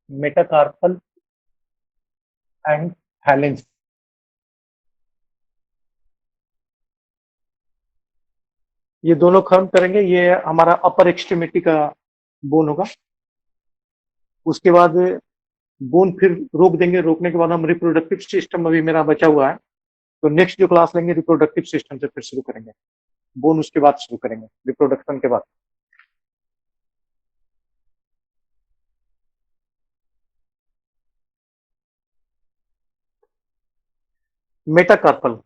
Metacarpal and हैलेंस। ये दोनों खर्म करेंगे, ये हमारा अपर एक्सट्रीमिटी का बोन होगा। उसके बाद बोन फिर रोक देंगे, रोकने के बाद हम रिप्रोडक्टिव सिस्टम अभी मेरा बचा हुआ है, तो नेक्स्ट जो क्लास लेंगे रिप्रोडक्टिव सिस्टम से फिर शुरू करेंगे। बोन उसके बाद शुरू करेंगे, रिप्रोडक्शन के बाद। मेटाकार्पल।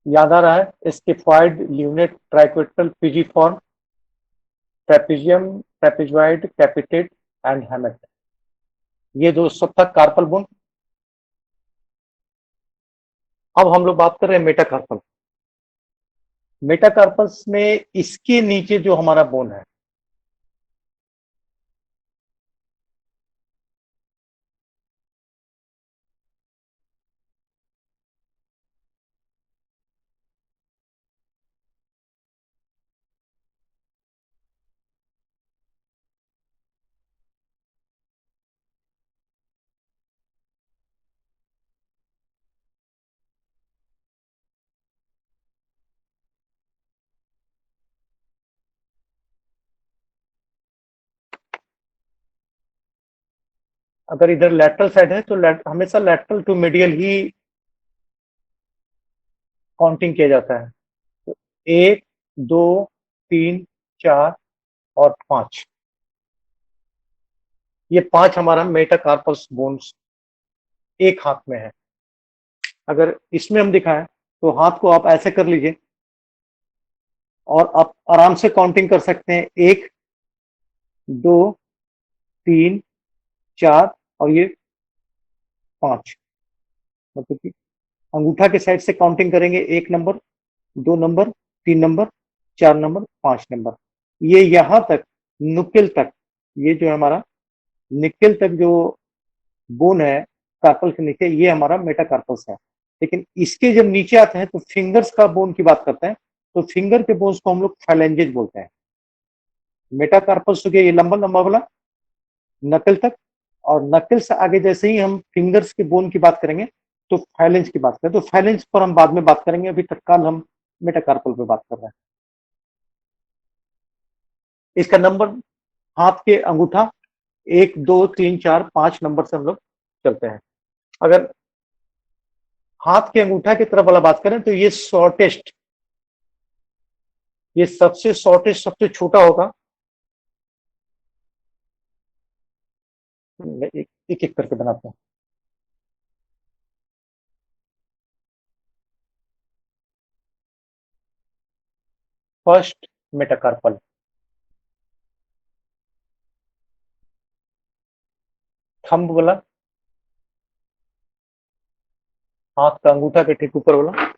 याद आ रहा है? Scaphoid, lunate, triquetral, pisiform, trapezium, trapezoid, capitate and hamate. ये जो सब था कार्पल बोन। अब हम लोग बात कर रहे हैं मेटाकार्पल। मेटाकार्पल्स में इसके नीचे जो हमारा बोन है, अगर इधर लैटरल साइड है तो हमेशा लैटरल टू मीडियल ही काउंटिंग किया जाता है। तो 1, 2, 3, 4 और 5, ये 5 हमारा मेटाकार्पल्स बोन्स एक हाथ में है। अगर इसमें हम दिखाएं तो हाथ को आप ऐसे कर लीजिए और आप आराम से काउंटिंग कर सकते हैं, 1, 2, 3, 4 और ये 5। मतलब कि अंगूठा के साइड से काउंटिंग करेंगे, 1 number, 2 number, 3 number, 4 number, 5 number. ये यहां तक नुक्किल तक, ये जो हमारा निक्किल तक जो बोन है कार्पल के नीचे, ये हमारा मेटाकार्पल्स है। लेकिन इसके जब नीचे आते हैं तो फिंगर्स का बोन की बात करते हैं, तो फिंगर के बोन्स को हम लोग फैलेंजेज बोलते हैं। मेटाकार्पल्स हो गया ये लंबा लंबा वाला नकल तक, और नकल से आगे जैसे ही हम फिंगर्स के बोन की बात करेंगे तो फाइलेंस की बात करें, तो फाइलेंस पर हम बाद में बात करेंगे, अभी तत्काल हम मेटाकार्पल पे बात कर रहे हैं। इसका नंबर हाथ के अंगूठा 1, 2, 3, 4, 5 नंबर से हम लोग चलते हैं। अगर हाथ के अंगूठा की तरफ वाला बात करें तो ये शॉर्टेस्ट, ये सबसे शॉर्टेस्ट, सबसे छोटा होगा। एक एक, एक करके बनाते हैं। फर्स्ट मेटाकार्पल, थंब वाला, हाथ का अंगूठा के ठीक ऊपर वाला।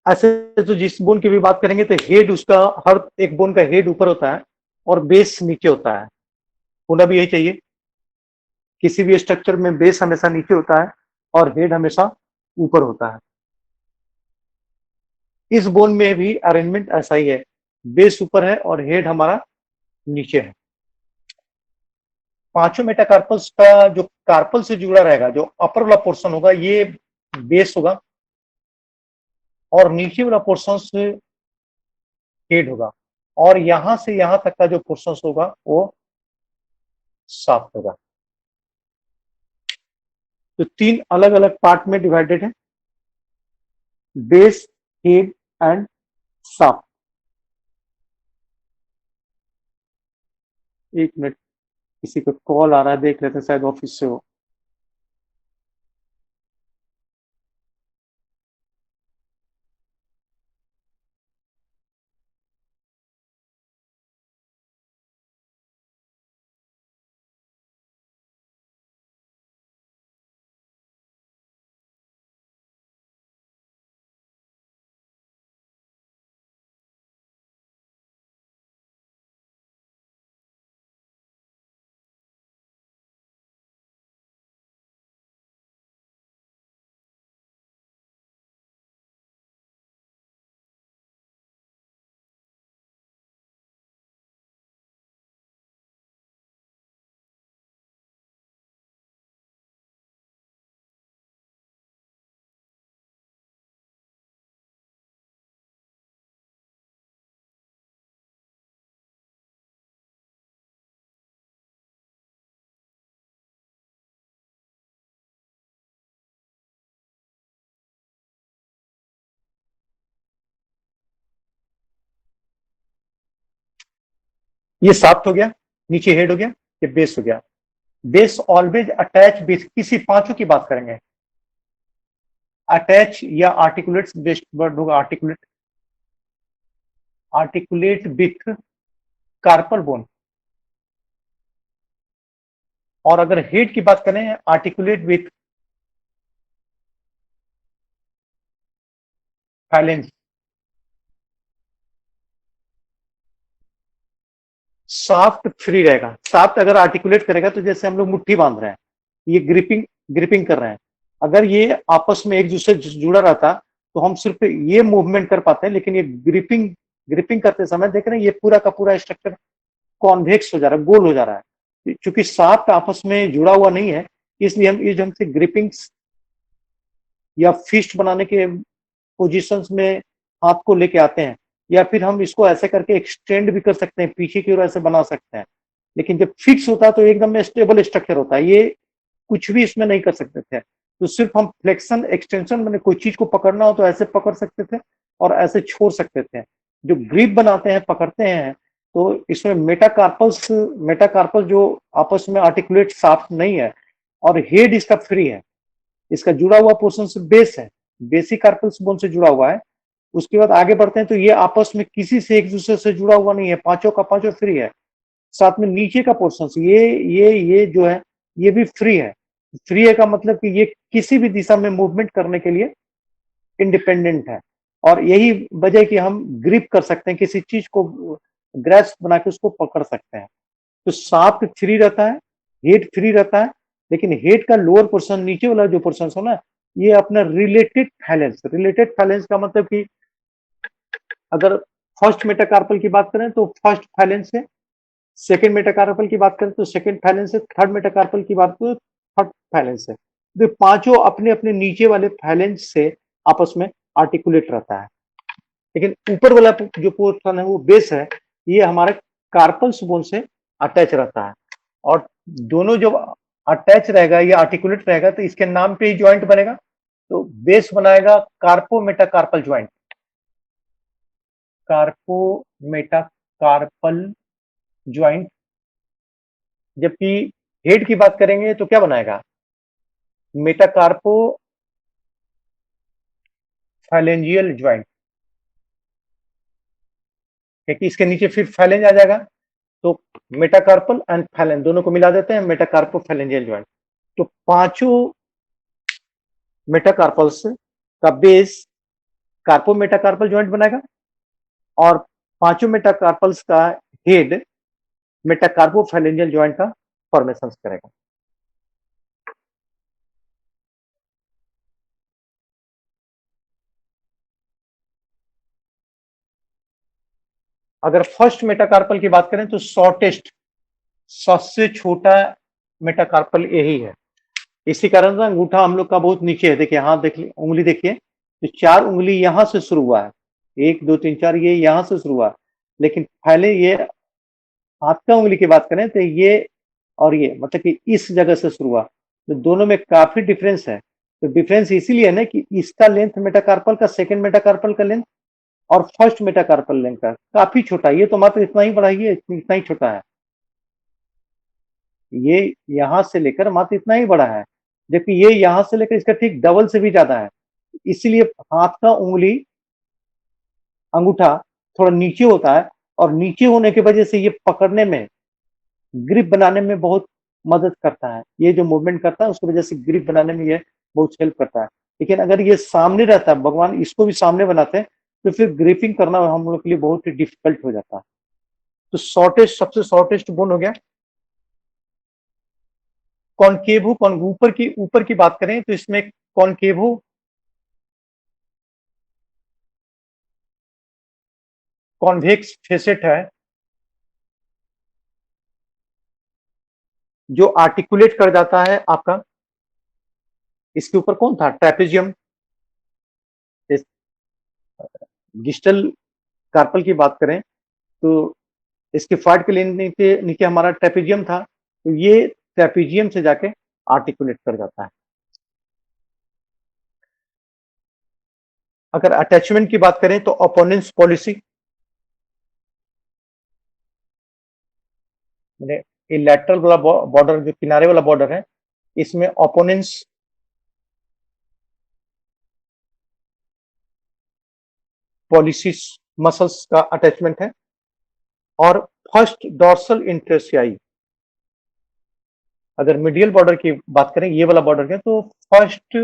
ऐसे तो जिस बोन की भी बात करेंगे तो हेड उसका, हर एक बोन का हेड ऊपर होता है और बेस नीचे होता है। होना भी यही चाहिए, किसी भी स्ट्रक्चर में बेस हमेशा नीचे होता है और हेड हमेशा ऊपर होता है। इस बोन में भी अरेंजमेंट ऐसा ही है, बेस ऊपर है और हेड हमारा नीचे है। पांचों मेटाकार्पल्स का जो कार्पल से जुड़ा रहेगा, जो अपर वाला पोर्शन होगा ये बेस होगा, और नीचे वाला पोर्शन से हेड होगा, और यहां से यहां तक का जो पोर्शन होगा वो साफ होगा। तो 3 अलग अलग पार्ट में डिवाइडेड है, बेस, हेड एंड साफ। एक मिनट, किसी का कॉल आ रहा है, देख लेते हैं, शायद ऑफिस से हो। ये साफ्ट हो गया, नीचे हेड हो गया, ये बेस हो गया। बेस ऑलवेज अटैच विथ, किसी पांचों की बात करेंगे, अटैच या आर्टिकुलेट, बेस्ट वर्ड होगा articulate, articulate with carpal bone. और अगर हेड की बात करें, आर्टिकुलेट विथ फाइलेंस। साफ्ट फ्री रहेगा। साफ्ट अगर आर्टिकुलेट करेगा तो जैसे हम लोग मुट्ठी बांध रहे हैं, ये ग्रिपिंग ग्रिपिंग कर रहे हैं, अगर ये आपस में एक दूसरे से जुड़ा रहता तो हम सिर्फ ये मूवमेंट कर पाते हैं, लेकिन ये ग्रिपिंग ग्रिपिंग करते समय देख रहे हैं ये पूरा का पूरा स्ट्रक्चर कॉन्वेक्स हो जा रहा है, गोल हो जा रहा है। क्योंकि साफ्ट आपस में जुड़ा हुआ नहीं है, इसलिए हम इस ढंग से ग्रिपिंग या फिस्ट बनाने के पोजीशंस में हाथ को लेके आते हैं, या फिर हम इसको ऐसे करके एक्सटेंड भी कर सकते हैं, पीछे की ओर ऐसे बना सकते हैं। लेकिन जब फिक्स होता है तो एकदम स्टेबल स्ट्रक्चर होता है, ये कुछ भी इसमें नहीं कर सकते थे। तो सिर्फ हम फ्लेक्शन एक्सटेंशन, मैंने कोई चीज को पकड़ना हो तो ऐसे पकड़ सकते थे और ऐसे छोड़ सकते थे। जो ग्रिप बनाते हैं, पकड़ते हैं, तो इसमें मेटाकार्पल जो आपस में आर्टिकुलेट साफ्ट नहीं है, और हेड इसका फ्री है। इसका जुड़ा हुआ पोर्शन से बेस है, बेसिक कार्पल्स बोन से जुड़ा हुआ है। उसके बाद आगे बढ़ते हैं तो ये आपस में किसी से एक दूसरे से जुड़ा हुआ नहीं है, पांचों का पांचों फ्री है। साथ में नीचे का पोर्शन ये जो है ये भी फ्री है। फ्री है का मतलब कि ये किसी भी दिशा में मूवमेंट करने के लिए इंडिपेंडेंट है। और यही वजह कि हम ग्रिप कर सकते हैं, किसी चीज को ग्रेस्प बना के उसको पकड़ सकते हैं। तो सांप फ्री रहता है, हेड फ्री रहता है, लेकिन हेड का लोअर पोर्शन, नीचे वाला जो पोर्शन है ना, ये अपना रिलेटेड फैलेंस का मतलब कि अगर फर्स्ट मेटाकार्पल की बात करें तो फर्स्ट फैलेंस से, सेकेंड मेटाकार्पल की बात करें तो सेकेंड फैलेंस से, थर्ड मेटाकार्पल की बात करें तो थर्ड फैलेंस से। तो पांचों अपने अपने नीचे वाले फैलेंस से आपस में आर्टिकुलेट रहता है। लेकिन ऊपर वाला जो पोर्शन है वो बेस है, ये हमारे कार्पल्स बोन से अटैच रहता है। और दोनों जब अटैच रहेगा या आर्टिकुलेट रहेगा तो इसके नाम पे ही ज्वाइंट बनेगा। तो बेस बनाएगा कार्पो मेटाकार्पल ज्वाइंट, कार्पो मेटाकार्पल ज्वाइंट। जबकि हेड की बात करेंगे तो क्या बनाएगा, मेटाकार्पो फैलेंजियल ज्वाइंट, क्योंकि इसके नीचे फिर फैलेंज आ जाएगा। तो मेटाकार्पल एंड फैलेंज दोनों को मिला देते हैं, मेटाकार्पो फैलेंजियल ज्वाइंट। तो पांचों मेटाकार्पल्स का बेस कार्पो मेटाकार्पल ज्वाइंट बनाएगा, और पांचों मेटाकार्पल्स का हेड मेटाकार्पो फैलेंजियल ज्वाइंट का फॉर्मेशन करेगा। अगर फर्स्ट मेटाकार्पल की बात करें तो शॉर्टेस्ट, सबसे छोटा मेटाकार्पल यही है। इसी कारण से अंगूठा हम लोग का बहुत नीचे है। देखिए हाथ देखिए, उंगली देखिए, तो चार उंगली यहां से शुरू हुआ है, एक दो तीन चार, ये यहां से शुरू हुआ। लेकिन पहले ये हाथ का उंगली की बात करें तो ये और ये मतलब कि इस जगह से शुरू हुआ। तो दोनों में काफी डिफरेंस है। तो डिफरेंस इसीलिए है ना कि इसका लेंथ मेटाकार्पल का, सेकंड मेटाकार्पल का लेंथ और फर्स्ट मेटाकार्पल लेंथ का काफी छोटा है। ये तो मात्र इतना ही बड़ा ही है, इतना ही छोटा है। ये यहां से लेकर मात्र इतना ही बड़ा है, जबकि ये यहां से लेकर इसका ठीक डबल से भी ज्यादा है। इसीलिए हाथ का उंगली, अंगूठा थोड़ा नीचे होता है, और नीचे होने की वजह से ये पकड़ने में, ग्रिप बनाने में बहुत मदद करता है। ये जो मूवमेंट करता है उसकी वजह से ग्रिप बनाने में ये बहुत हेल्प करता है। लेकिन अगर ये सामने रहता है, भगवान इसको भी सामने बनाते हैं, तो फिर ग्रिपिंग करना हम लोग के लिए बहुत ही डिफिकल्ट हो जाता है। तो शॉर्टेस्ट, सबसे शॉर्टेस्ट बोन हो गया। कॉनकेवो, ऊपर की बात करें तो इसमें कॉनकेवो कॉन्वेक्स फेसेट है, जो आर्टिकुलेट कर जाता है आपका। इसके ऊपर कौन था, ट्रेपेजियम। डिजिटल कार्पल की बात करें तो इसके फाट के नीचे नीचे हमारा ट्रेपेजियम था, तो ये ट्रेपेजियम से जाके आर्टिकुलेट कर जाता है। अगर अटैचमेंट की बात करें तो अपोनेंस पॉलिसी, मैंने ये लैटरल वाला बॉर्डर, जो किनारे वाला बॉर्डर है, इसमें ओपोनेंट्स पॉलिसिस मसल्स का अटैचमेंट है। और फर्स्ट डॉर्सल इंटरसियाई, अगर मीडियल बॉर्डर की बात करें, ये वाला बॉर्डर है, तो first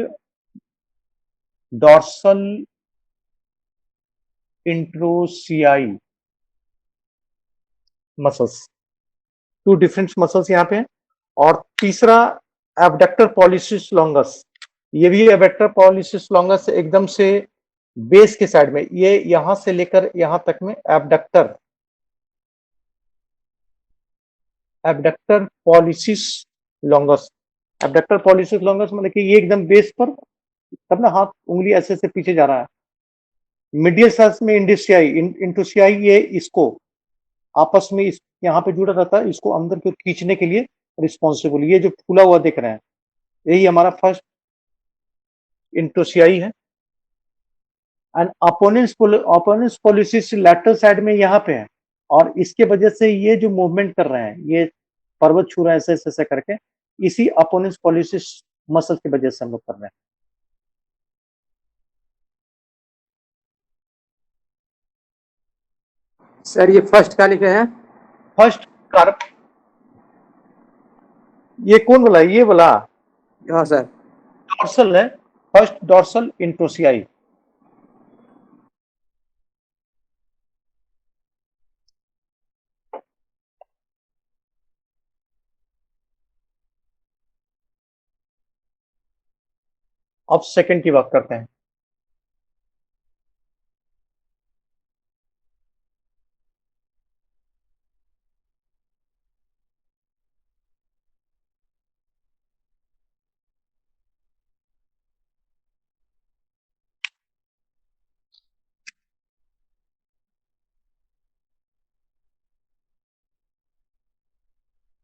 dorsal interossei muscles, two different muscles यहाँ पे हैं। और तीसरा एबडक्टर पॉलिसिस लॉन्गस, ये भी एबडक्टर पॉलिसिस लॉन्गस एकदम से बेस के साइड में, ये यहां से लेकर यहां तक में abductor abductor pollicis longus. Abductor pollicis longus मतलब कि ये एकदम बेस पर, तब ना हाथ उंगली ऐसे से पीछे जा रहा है। मीडियल साइज में इंडस्ट्रियाई, इंटोसियाई, ये इसको आपस में इस यहाँ पे जुड़ा रहता है, इसको अंदर की ओर खींचने के लिए रिस्पॉन्सिबल। ये जो फूला हुआ देख रहे हैं, यही हमारा फर्स्ट इंटोसियाई है। एंड अपोनेंस पॉलिसिस लैटरल साइड में यहाँ पे है, और इसके वजह से ये जो मूवमेंट कर रहे हैं, ये पर्वत छू रहे हैं ऐसे ऐसे ऐसे करके, इसी अपोनेंस पॉलिसिस मसल की वजह से हम लोग कर रहे हैं। सर ये फर्स्ट का लिखे हैं। फर्स्ट कार्प, ये कौन वाला है? ये वाला हाँ सर। डॉर्सल है, फर्स्ट डॉर्सल इंट्रोसियाई। अब सेकंड की बात करते हैं।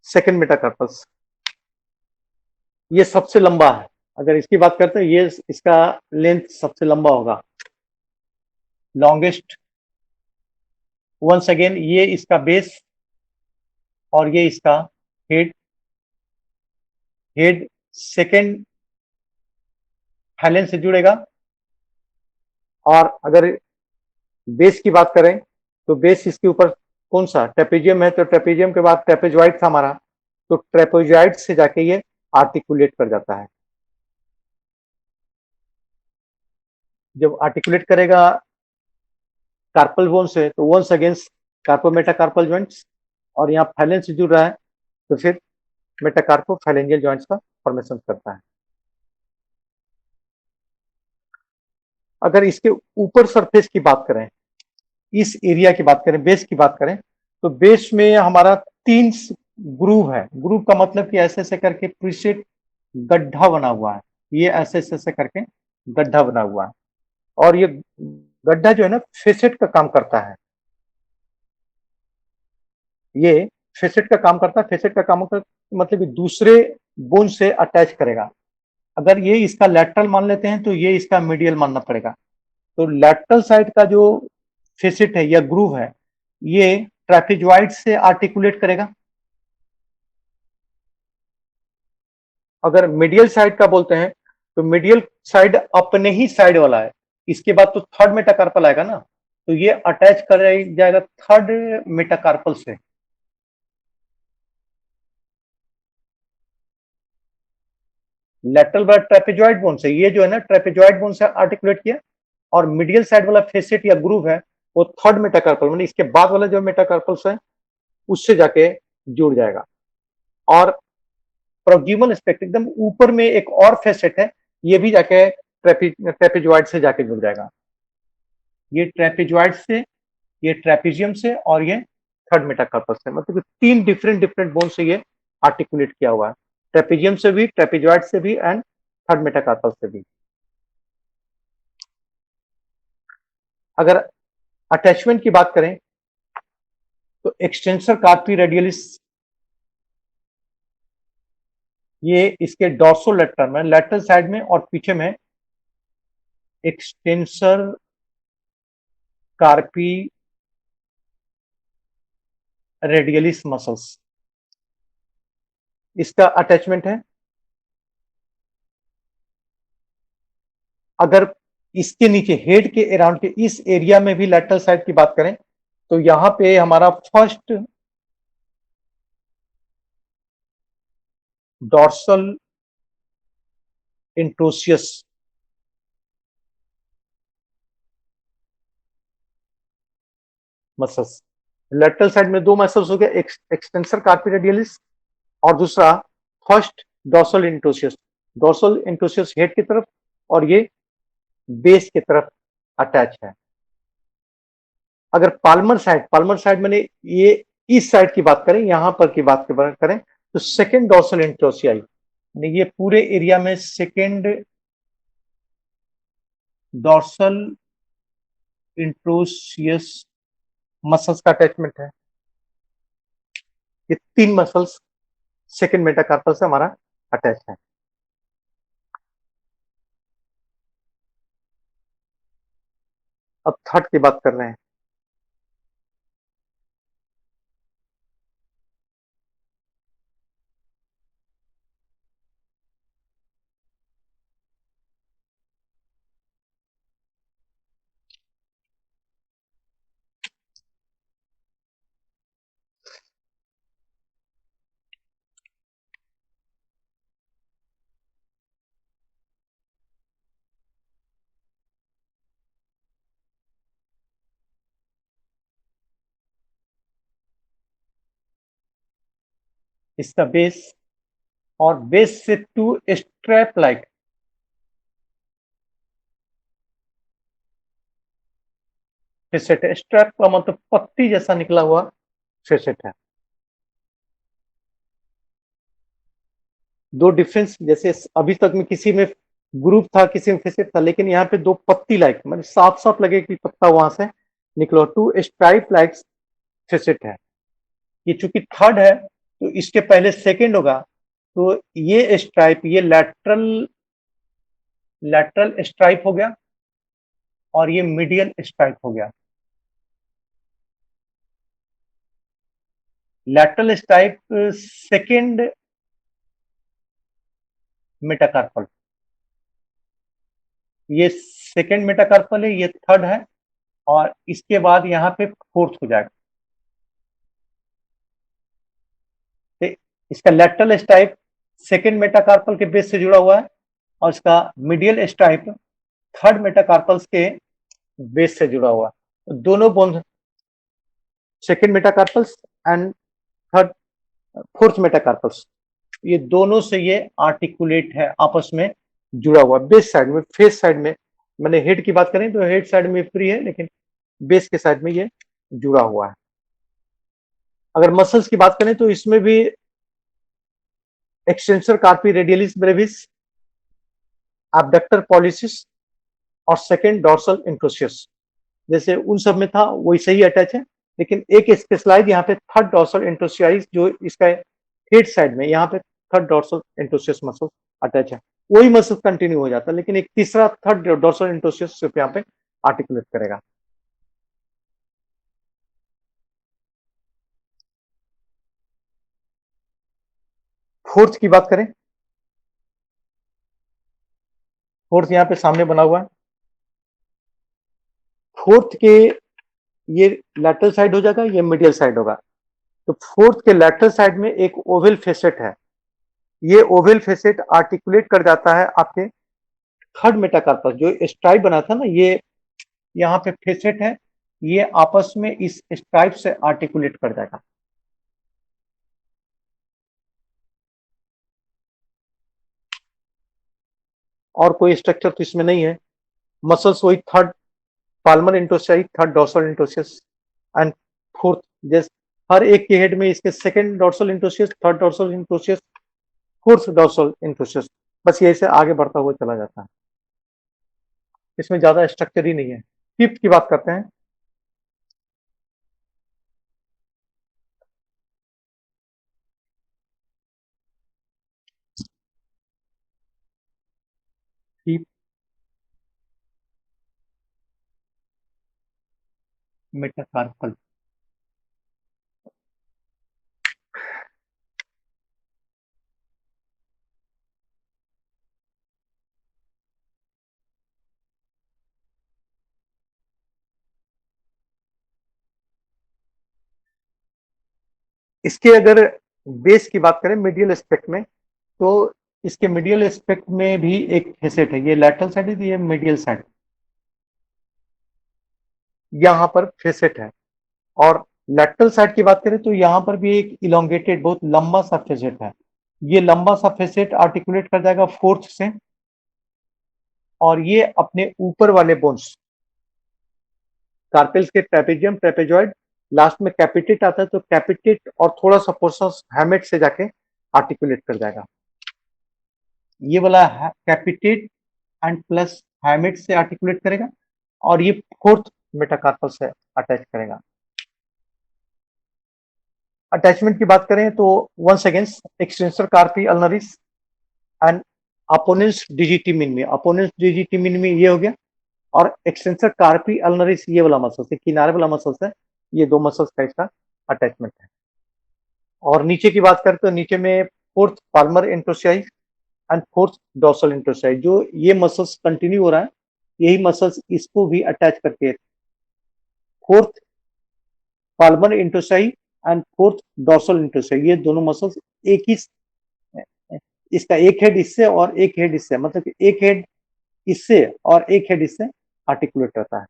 सेकंड मेटाकार्पस, ये सबसे लंबा है। अगर इसकी बात करते हैं, ये इसका लेंथ सबसे लंबा होगा, लॉन्गेस्ट। वंस अगेन, ये इसका बेस और ये इसका हेड। हेड सेकेंड हाइलैंड से जुड़ेगा। और अगर बेस की बात करें, तो बेस इसके ऊपर कौन सा? ट्रेपेजियम है, तो ट्रेपेजियम के बाद ट्रेपेजॉइड था हमारा, तो ट्रेपेजॉइड से जाके ये आर्टिकुलेट कर जाता है। जब आर्टिकुलेट करेगा कार्पल बोन से, तो वंस अगेंस्ट कार्पोमेटाकार्पल जॉइंट्स, और यहाँ फाइलेंस से जुड़ रहा है, तो फिर मेटाकार्पो फाइलेंजियल जॉइंट्स का फॉर्मेशन करता है। अगर इसके ऊपर सरफेस की बात करें, इस एरिया की बात करें, बेस की बात करें, तो बेस में हमारा 3 ग्रूव है। ग्रूव का मतलब कि ऐसे ऐसे करके प्रीसेट गड्ढा बना हुआ है, ये ऐसे ऐसे ऐसे करके गड्ढा बना हुआ है। और ये गड्ढा जो है ना, फेसेट का काम करता है। ये फेसेट का काम करता है। फेसेट का काम मतलब कि दूसरे बोन से अटैच करेगा। अगर ये इसका लैटरल मान लेते हैं, तो ये इसका मीडियल मानना पड़ेगा। तो लैटरल साइड का जो फेसेट है या ग्रूव है, ये ट्रैपेजॉइड से आर्टिकुलेट करेगा। अगर मीडियल साइड का बोलते हैं, तो मीडियल साइड अपने ही साइड वाला है। इसके बाद तो थर्ड मेटाकार्पल आएगा ना, तो ये अटैच कर जाएगा थर्ड मेटाकार्पल से। लेटरल वाला ट्रेपेजॉइड बोन से, ये जो है ना ट्रेपेजॉइड बोन से आर्टिकुलेट किया, और मीडियल साइड वाला फेसेट या ग्रूव है, वो थर्ड मेटाकार्पल, मतलब इसके बाद वाला जो मेटाकार्पल्स है, उससे जाके जुड़ जाएगा। और प्रोक्सिमल एस्पेक्ट एकदम ऊपर में एक और फेसेट है, ये भी जाके ट्रेपेजॉइड से जाके जुड़ जाएगा। ये ट्रेपेजॉइड से, ये ट्रेपेजियम से, और ये थर्ड मेटाकार्पस से, मतलब 3 डिफरेंट डिफरेंट बोन से ये आर्टिकुलेट किया हुआ है। ट्रेपेजियम से भी, ट्रेपेजॉइड से भी, एंड थर्ड मेटाकार्पस से भी। अगर अटैचमेंट की बात करें, तो एक्सटेंसर कार्पी रेडियलिस, ये इसके डॉर्सोलेटरल में, लेटरल साइड में और पीछे में एक्सटेंसर कार्पी रेडियलिस मसल्स, इसका अटैचमेंट है। अगर इसके नीचे हेड के अराउंड के इस एरिया में भी लैटरल साइड की बात करें तो यहां पे हमारा first dorsal interosseous muscles, lateral side में दो मसल्स हो गए, एक्सटेंसर कार्पी रेडियलिस और दूसरा first dorsal interosseous. Dorsal interosseous head की तरफ और ये बेस की तरफ अटैच है। अगर पाल्मर साइड मैंने ये इस साइड की बात करें, यहां पर की बात करें तो सेकेंड डॉर्सल इंट्रोसियाई, ये पूरे एरिया में सेकेंड डॉर्सल इंट्रोसियस मसल्स का अटैचमेंट है। ये तीन मसल्स सेकेंड मेटाकार्पल से हमारा अटैच है। अब थर्ड की बात कर रहे हैं। इसका बेस और बेस से टू स्ट्रैप लाइक फेसेट है। स्ट्रैप का मतलब पत्ती जैसा निकला हुआ फेसेट है। दो डिफरेंस, जैसे अभी तक में किसी में ग्रुप था, किसी में फेसेट था, लेकिन यहाँ पे दो पत्ती लाइक मतलब साफ साफ लगे कि पत्ता वहां से निकला। टू स्ट्राइप लाइक फेसेट है। ये चूंकि थर्ड है तो इसके पहले सेकंड होगा, तो ये स्ट्राइप ये लैटरल स्ट्राइप हो गया और ये मीडियल स्ट्राइप हो गया। लैटरल स्ट्राइप सेकंड मेटाकार्पल, ये सेकंड मेटाकार्पल है, ये थर्ड है और इसके बाद यहाँ पे फोर्थ हो जाएगा। तो इसका लैटरल स्ट्राइप सेकंड मेटाकार्पल के बेस से जुड़ा हुआ है और इसका मीडियल स्ट्राइप थर्ड मेटाकार्पल्स के बेस से जुड़ा हुआ है। दोनों bone second metacarpals and third fourth metacarpals, ये दोनों से ये आर्टिकुलेट है, आपस में जुड़ा हुआ। बेस साइड में, फेस साइड में, मैंने हेड की बात करें तो हेड साइड में फ्री है, लेकिन बेस के साइड में ये जुड़ा हुआ है। अगर मसल्स की बात करें तो इसमें भी extensor कार्पी radialis Brevis, abductor pollicis और सेकेंड डॉर्सल इंट्रोसियस, जैसे उन सब में था वैसे ही अटैच है। लेकिन एक स्पेशलाइज यहाँ पे थर्ड डॉर्सल इंट्रोसियाइज, जो इसका हेड साइड में यहाँ पे third dorsal interosseous muscle attach है। वही मसल कंटिन्यू हो जाता है, लेकिन एक तीसरा थर्ड डॉर्सल इंट्रोसियस सिर्फ यहाँ पे आर्टिकुलेट करेगा। फोर्थ की बात करें, फोर्थ यहाँ पे सामने बना हुआ है। फोर्थ के ये लैटरल साइड हो जाएगा, ये मिडियल साइड होगा। तो फोर्थ के लैटरल साइड में एक ओवल फेसेट है। ये ओवल फेसेट आर्टिकुलेट कर जाता है आपके थर्ड मेटाकार्पस, जो स्ट्राइप बना था ना, ये यहाँ पे फेसेट है, ये आपस में इस स्ट्राइप से आर्टिकुलेट कर जाएगा। और कोई स्ट्रक्चर तो इसमें नहीं है। मसल्स वही third palmar interossei, third dorsal interossei and fourth, जैसे हर एक के हेड में इसके second dorsal interossei, third dorsal interossei, fourth dorsal interossei, बस ये से आगे बढ़ता हुआ चला जाता है। इसमें ज्यादा स्ट्रक्चर ही नहीं है। फिफ्थ की बात करते हैं। फिफ्थ मेटाकार्पल, इसके अगर बेस की बात करें मीडियल एस्पेक्ट में, तो इसके मीडियल एस्पेक्ट में भी एक फेसेट है, ये लैटरल साइड है, ये मीडियल साइड, यहाँ पर फेसेट है। और लैटरल साइड की बात करें तो यहाँ पर भी एक इलोंगेटेड बहुत लंबा सा फेसेट है। ये लंबा सा फेसेट आर्टिकुलेट कर जाएगा फोर्थ से, और ये अपने ऊपर वाले बोन्स कार्पेल्स के ट्रेपेजियम, ट्रेपेजॉइड, लास्ट में कैपिटेट आता है, तो कैपिटेट और थोड़ा सा पोर्शन हैमेट से जाके आर्टिकुलेट कर जाएगा। ये वाला कैपिटेट एंड प्लस हैमेट से आर्टिकुलेट करेगा, और ये फोर्थ मेटाकार्पल से अटैच करेगा। अटैचमेंट की बात करें तो once against extensor carpi ulnaris and opponens digiti minimi, opponens digiti minimi ये हो गया, और एक्सटेंसर कार्पी अल्नरिस ये वाला मसल्स है, किनारे वाला मसल्स है, ये दो मसल्स का इसका अटैचमेंट है। और नीचे की बात करें तो नीचे में fourth palmar interossei and fourth dorsal interossei, जो ये मसल्स कंटिन्यू हो रहा है, यही मसल्स इसको भी अटैच करके fourth palmar interossei and fourth dorsal interossei, ये दोनों मसल्स एक ही, इसका एक हेड इससे और एक हेड इससे, मतलब कि एक हेड इससे और एक हेड इससे आर्टिकुलेट रहता है।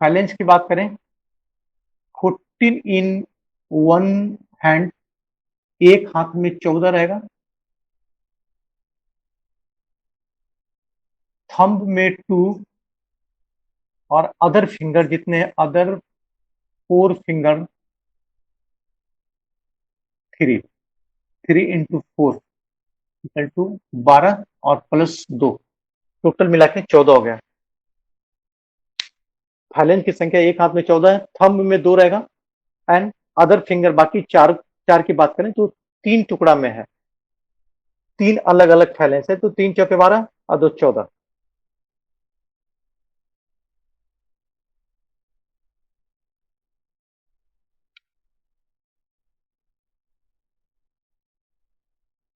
फाइलेंस की बात करें, 14 इन वन हैंड, एक हाथ में 14 रहेगा, थंब में 2, और अदर फिंगर जितने other 4 finger 3, 3 into 4 equal to 12 और प्लस 2, टोटल मिला के 14 हो गया। फाइलेंस की संख्या एक हाथ में 14 है, थंब में 2 रहेगा, एंड अदर फिंगर बाकी चार, चार की बात करें तो 3 टुकड़ा में है, 3 अलग अलग फाइलेंस है, तो 3 चौके 12 और 2 14।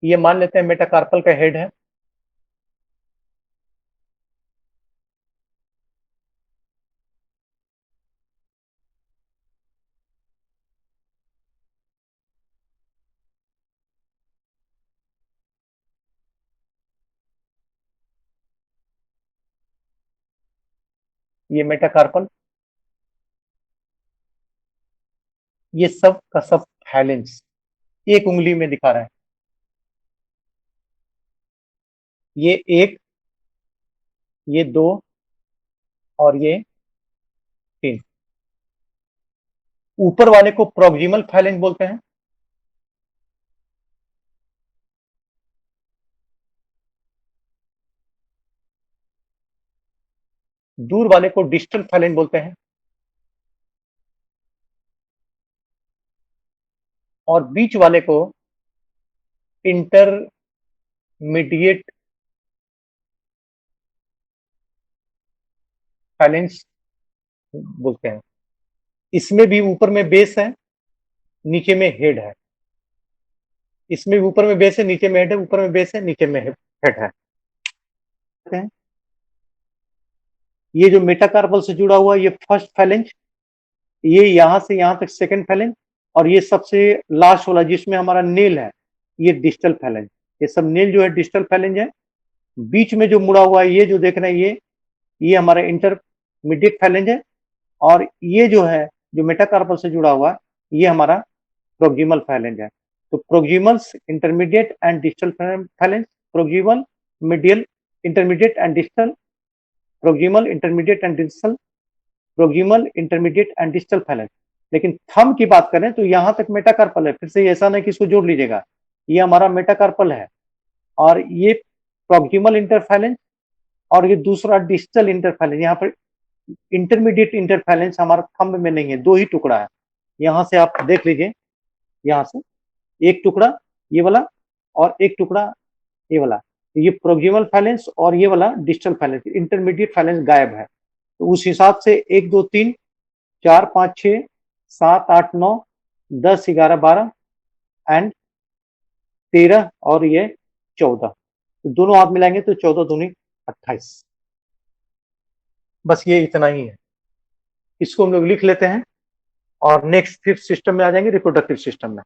ये मान लेते हैं मेटाकार्पल का हेड है, ये मेटाकार्पल, ये सब का सब फाइलेंस एक उंगली में दिखा रहा है, ये एक, ये 2 और ये 3। ऊपर वाले को प्रोक्सिमल फाइलेंस बोलते हैं, दूर वाले को डिस्टल फाइलेंस बोलते हैं, और बीच वाले को इंटरमीडिएट फाइलेंस बोलते हैं। इसमें भी ऊपर में बेस है, नीचे में हेड है, इसमें भी ऊपर में बेस है, नीचे में हेड है, ऊपर में बेस है, नीचे में हेड है। ये जो मेटाकार्पल से जुड़ा हुआ ये फर्स्ट फैलेंज, ये यहां से यहां तक सेकंड फैलेंज, और ये सबसे लास्ट वाला जिसमें हमारा नेल है, ये डिस्टल फैलेंज। ये सब नेल जो है डिस्टल फैलेंज है। बीच में जो मुड़ा हुआ है ये जो देख रहे हैं ये हमारा इंटरमीडिएट फैलेंज है, और ये जो है जो मेटाकार्पल से जुड़ा हुआ है ये हमारा प्रोक्सिमल फैलेंज है। तो proximals, intermediate and distal phalange, proximal, medial, intermediate and distal, proximal, intermediate and distal, proximal, intermediate and distal phalange. लेकिन थंब की बात करें तो यहां तक मेटाकार्पल है, फिर से ऐसा नहीं कि इसको जोड़ लीजिएगा, ये हमारा मेटाकार्पल है, और ये प्रोक्सिमल इंटरफैलेंज, और ये दूसरा डिस्टल इंटरफैलेंज। यहाँ पर इंटरमीडिएट इंटरफैलेंज हमारा थंब में नहीं है, 2 ही टुकड़ा है। यहां से आप देख लीजिए, यहां से एक टुकड़ा ये वाला और एक टुकड़ा ये वाला, ये प्रोक्सिमल फैलेंस और ये वाला डिस्टल फैलेंस, इंटरमीडिएट फैलेंस गायब है। तो उस हिसाब से 1 2 3 4 5 6 7 8 9 10 11 12 एंड 13 और ये 14, तो दोनों आप मिलाएंगे तो 14 दूनी 28। बस ये इतना ही है, इसको हम लोग लिख लेते हैं और नेक्स्ट फिफ्थ सिस्टम में आ जाएंगे, रिप्रोडक्टिव सिस्टम में।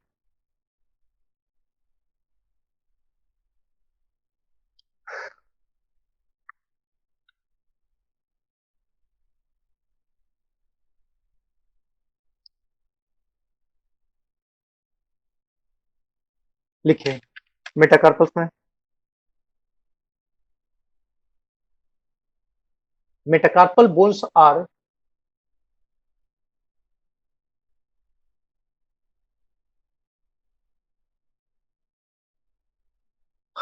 लिखिए मेटाकार्पस में, metacarpal bones are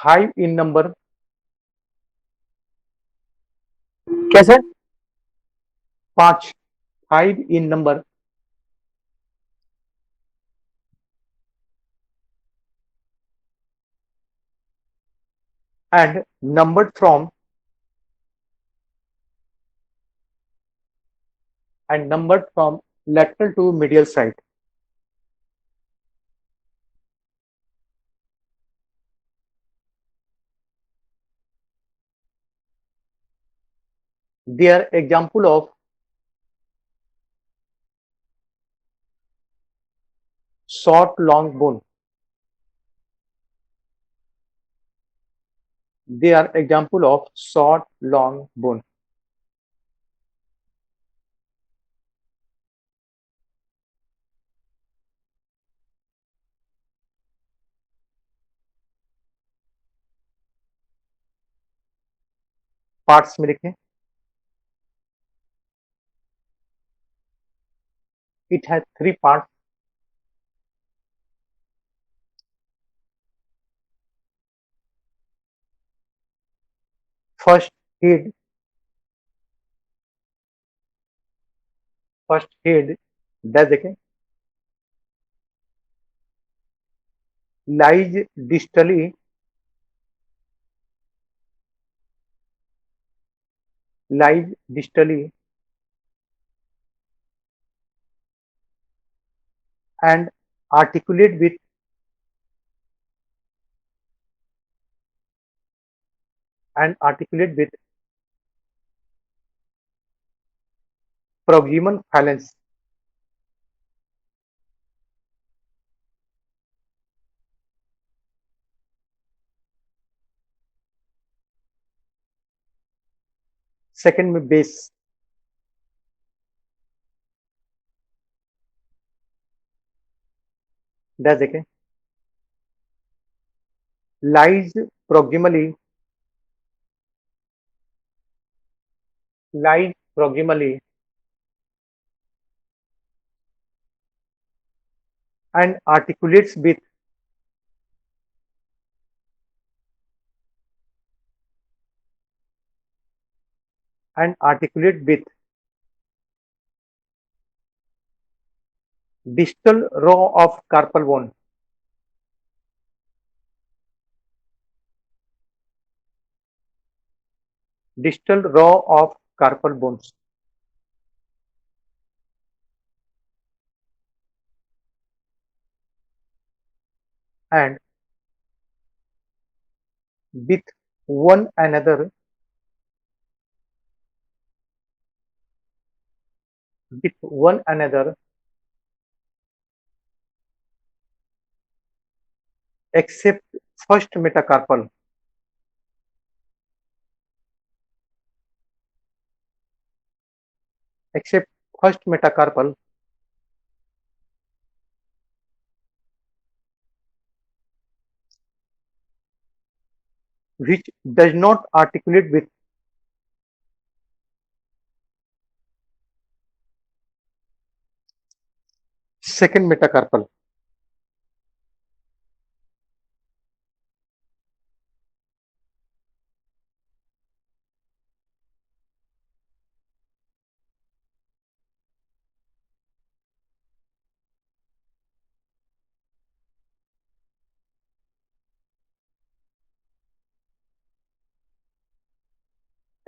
five in number, कैसे? 5, 5 in number, and numbered from lateral to medial side. They are example of short long bone. They are example of short long bone. Parts में लिखें, it has 3 parts. First head, dash देखें, lies distally, and articulate with proximal phalanx. Second में base, dash देखें, lies proximally and articulates with distal row of carpal bone. Distal row of carpal bones. And with one another except first metacarpal. Which does not articulate with second metacarpal.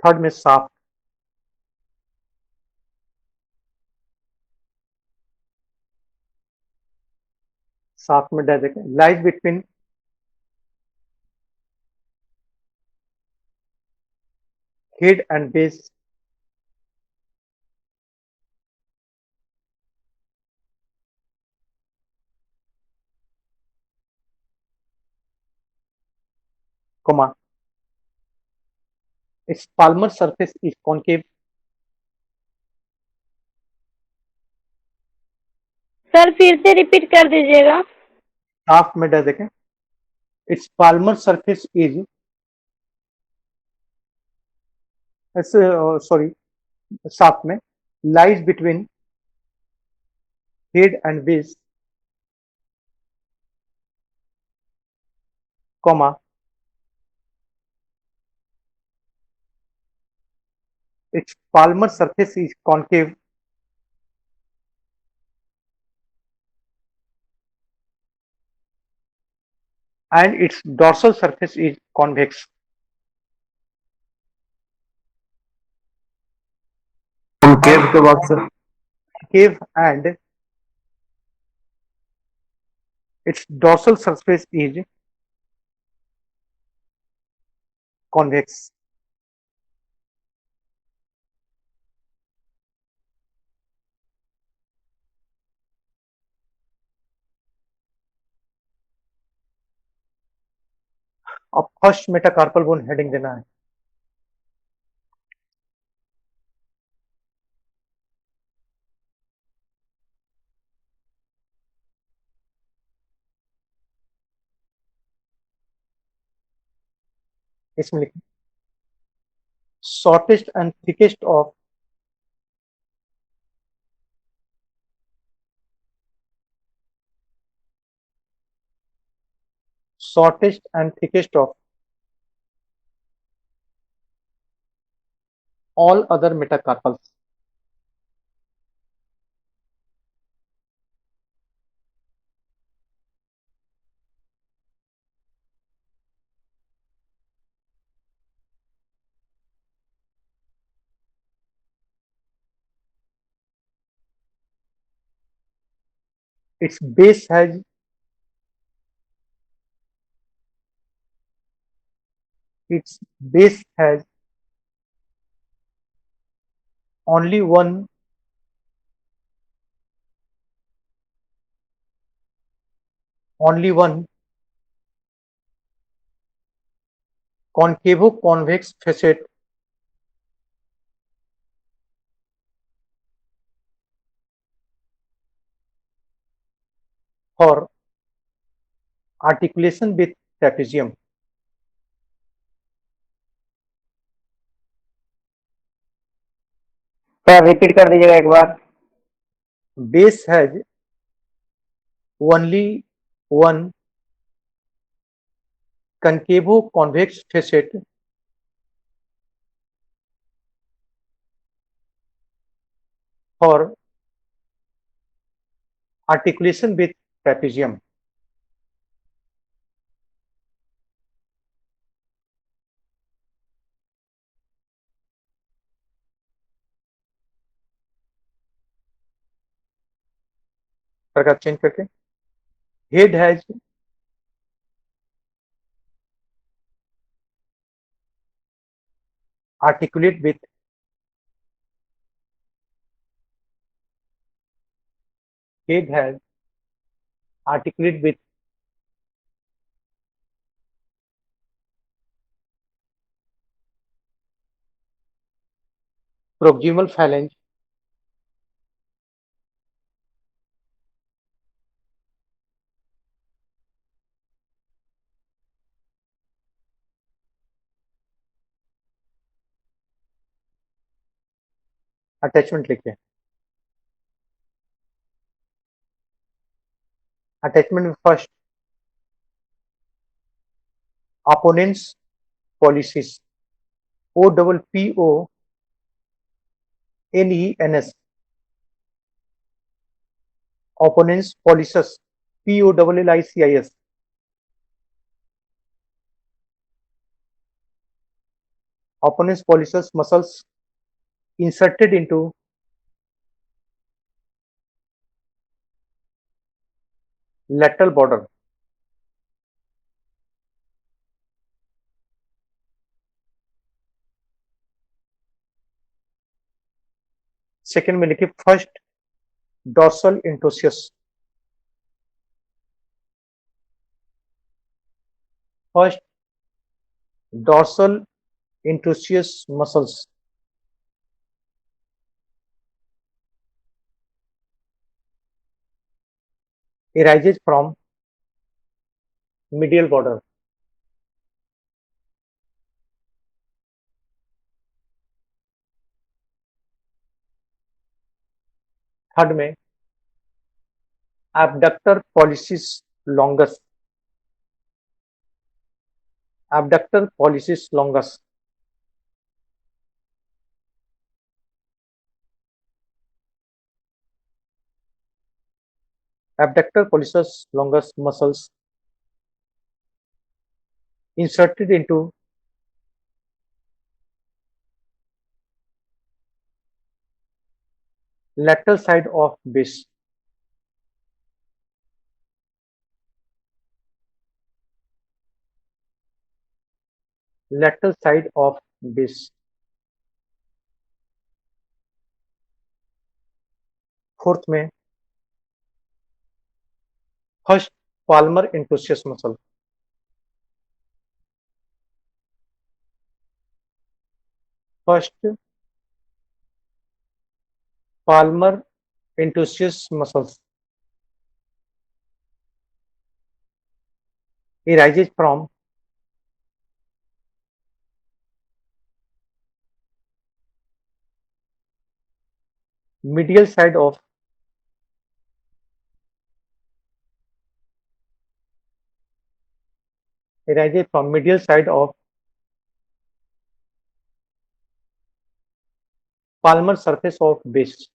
Third में shaft, में dash देखें, lies between head and base, comma, its palmar surface is concave, sir फिर से repeat कर दीजिएगा। साफ में डर देखें, its palmar surface is sorry, साफ में lies between head and base, comma, its palmar surface is concave, and its dorsal surface is convex. concave के बाद sir Concave and its dorsal surface is convex. अब first metacarpal bone heading देना है। इसमें लिखें shortest and thickest of all other metacarpals. Its base has only one concavo-convex facet for articulation with trapezium. Sir repeat कर दीजिएगा एक बार। Base has only one concavo-convex facet for articulation with trapezium. प्रकार change करके head has articulate with proximal phalange attachment लिखिए। Attachment में first opponents policies OPPONENS opponents policies POLLICIS opponents policies muscles inserted into lateral border second में लिखिए first dorsal interosseous, first dorsal interosseous muscles, arises from medial border. Third में abductor pollicis longus, abductor pollicis longus, abductor pollicis longus muscles inserted into lateral side of base, lateral side of base. Fourth में first palmar interosseous muscle, first palmar interosseous muscles arises from medial side of arises from medial side of palmar surface of base.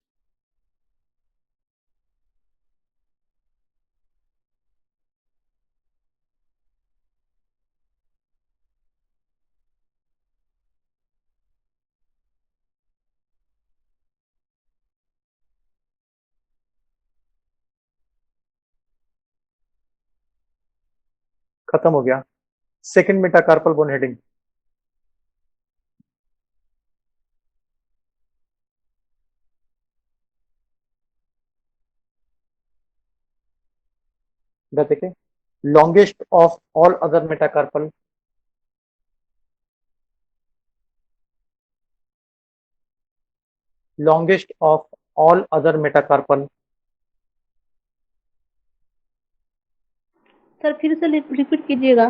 खत्म हो गया। Second metacarpal bone heading, देखिए longest of all other metacarpal, longest of all other metacarpal, sir फिर से repeat कीजिएगा।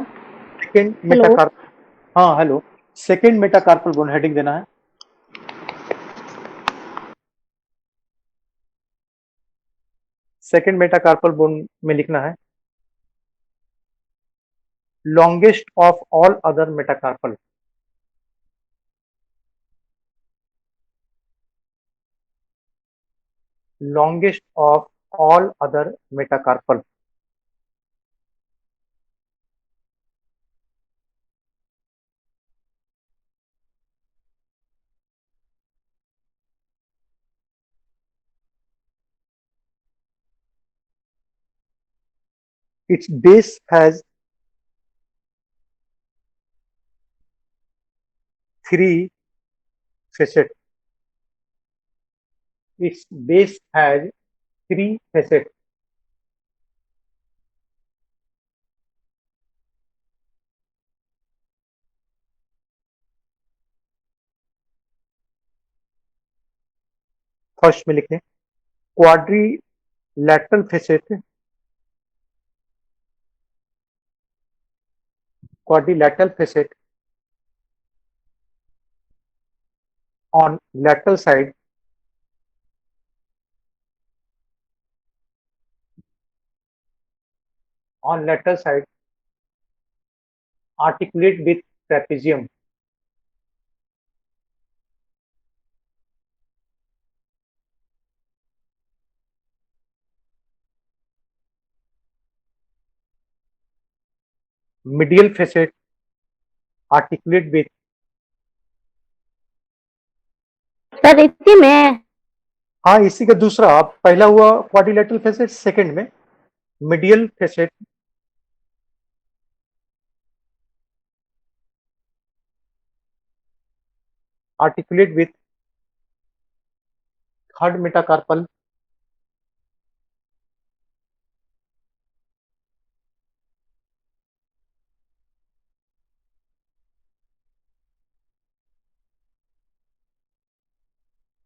Second hello. Metacarpal, हाँ hello, second metacarpal bone heading देना है। सेकंड मेटाकार्पल बोन में लिखना है longest of all other metacarpal, longest of all other metacarpal. Its base has three facets. Its base has three facets. First में लिखें quadrilateral facet, quadrilateral facet on lateral side, on lateral side articulate with trapezium, medial facet articulate with, sir इसी में हाँ इसी का दूसरा, आप पहला हुआ क्वाड्रिलेटरल फेसेट, सेकंड में medial facet articulate with third metacarpal,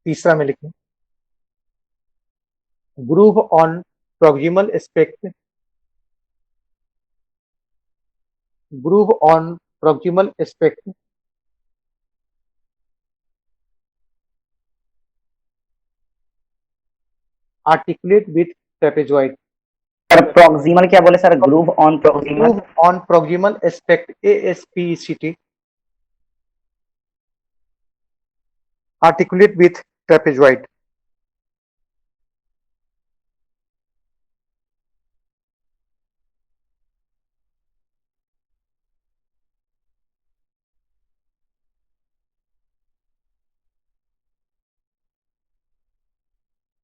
तीसरा में लिखें groove on proximal aspect, groove on proximal aspect articulate with trapezoid, sir proximal क्या बोले sir? Groove on proximal. Groove on proximal aspect ASPECT articulate with trapezoid.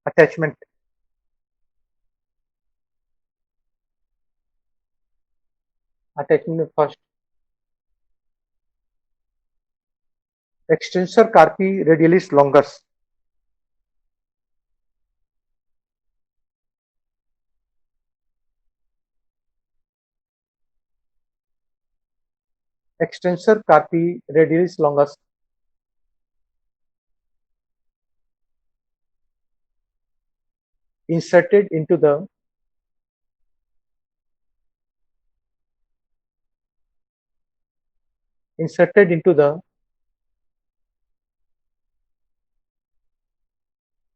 Attachment. Attachment first. Extensor carpi radialis longus. Extensor carpi radialis longus inserted into the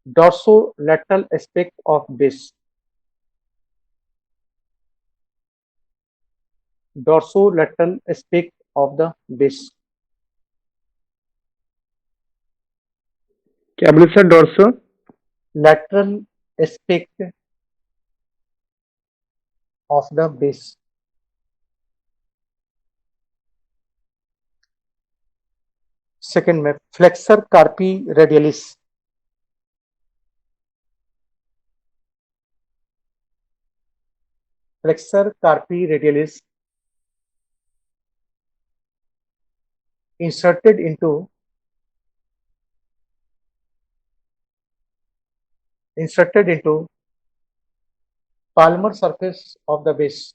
dorsolateral aspect of base. Dorsolateral aspect of the base. क्या बोले sir? Dorso Lateral aspect of the base. Second में flexor कार्पी radialis, flexor कार्पी radialis inserted into palmar surface of the base.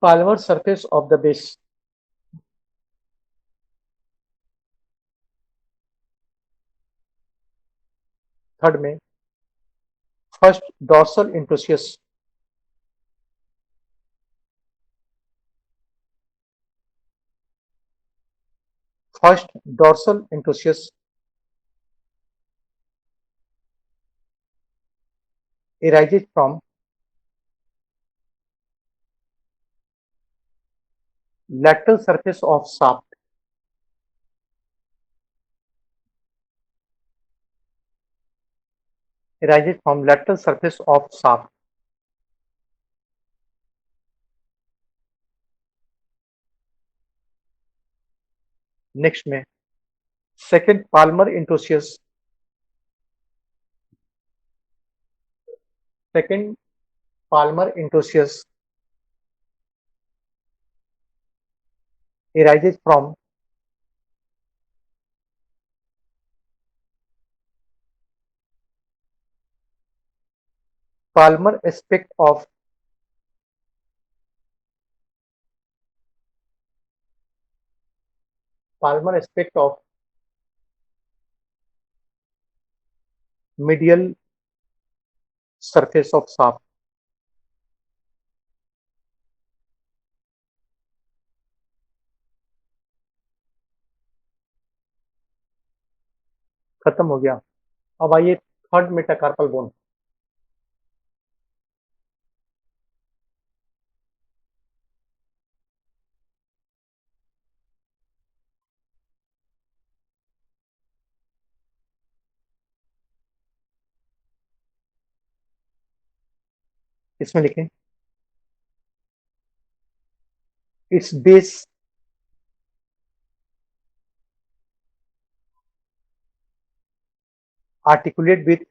Palmar surface of the base. Third में first dorsal interosseous, first dorsal interosseous arises from lateral surface of shaft. Arises from lateral surface of shaft. Next में second palmar interosseous, second palmar interosseous arises from palmar aspect of medial surface of shaft. खत्म हो गया। अब आइए third metacarpal bone. इसमें लिखें its base articulate with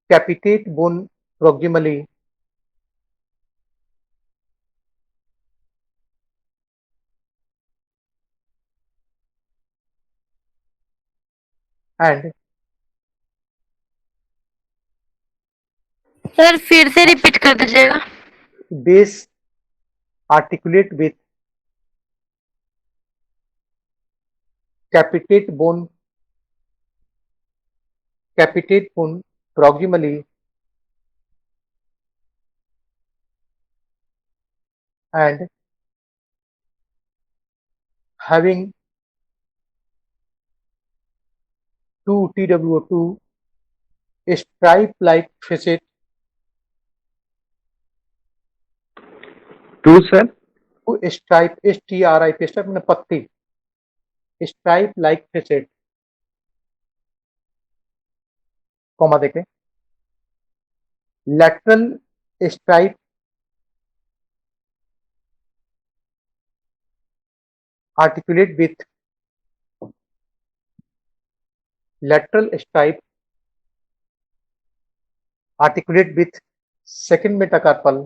capitate bone proximally and sir फिर से रिपीट कर दीजिएगा। base articulate with capitate bone proximally and having 2 TWO2 stripe-like facet टू सर stripe STRIP stripe मैंने पत्ती stripe-like facet कॉमा देखें lateral stripe articulate with lateral stripe articulate with second metacarpal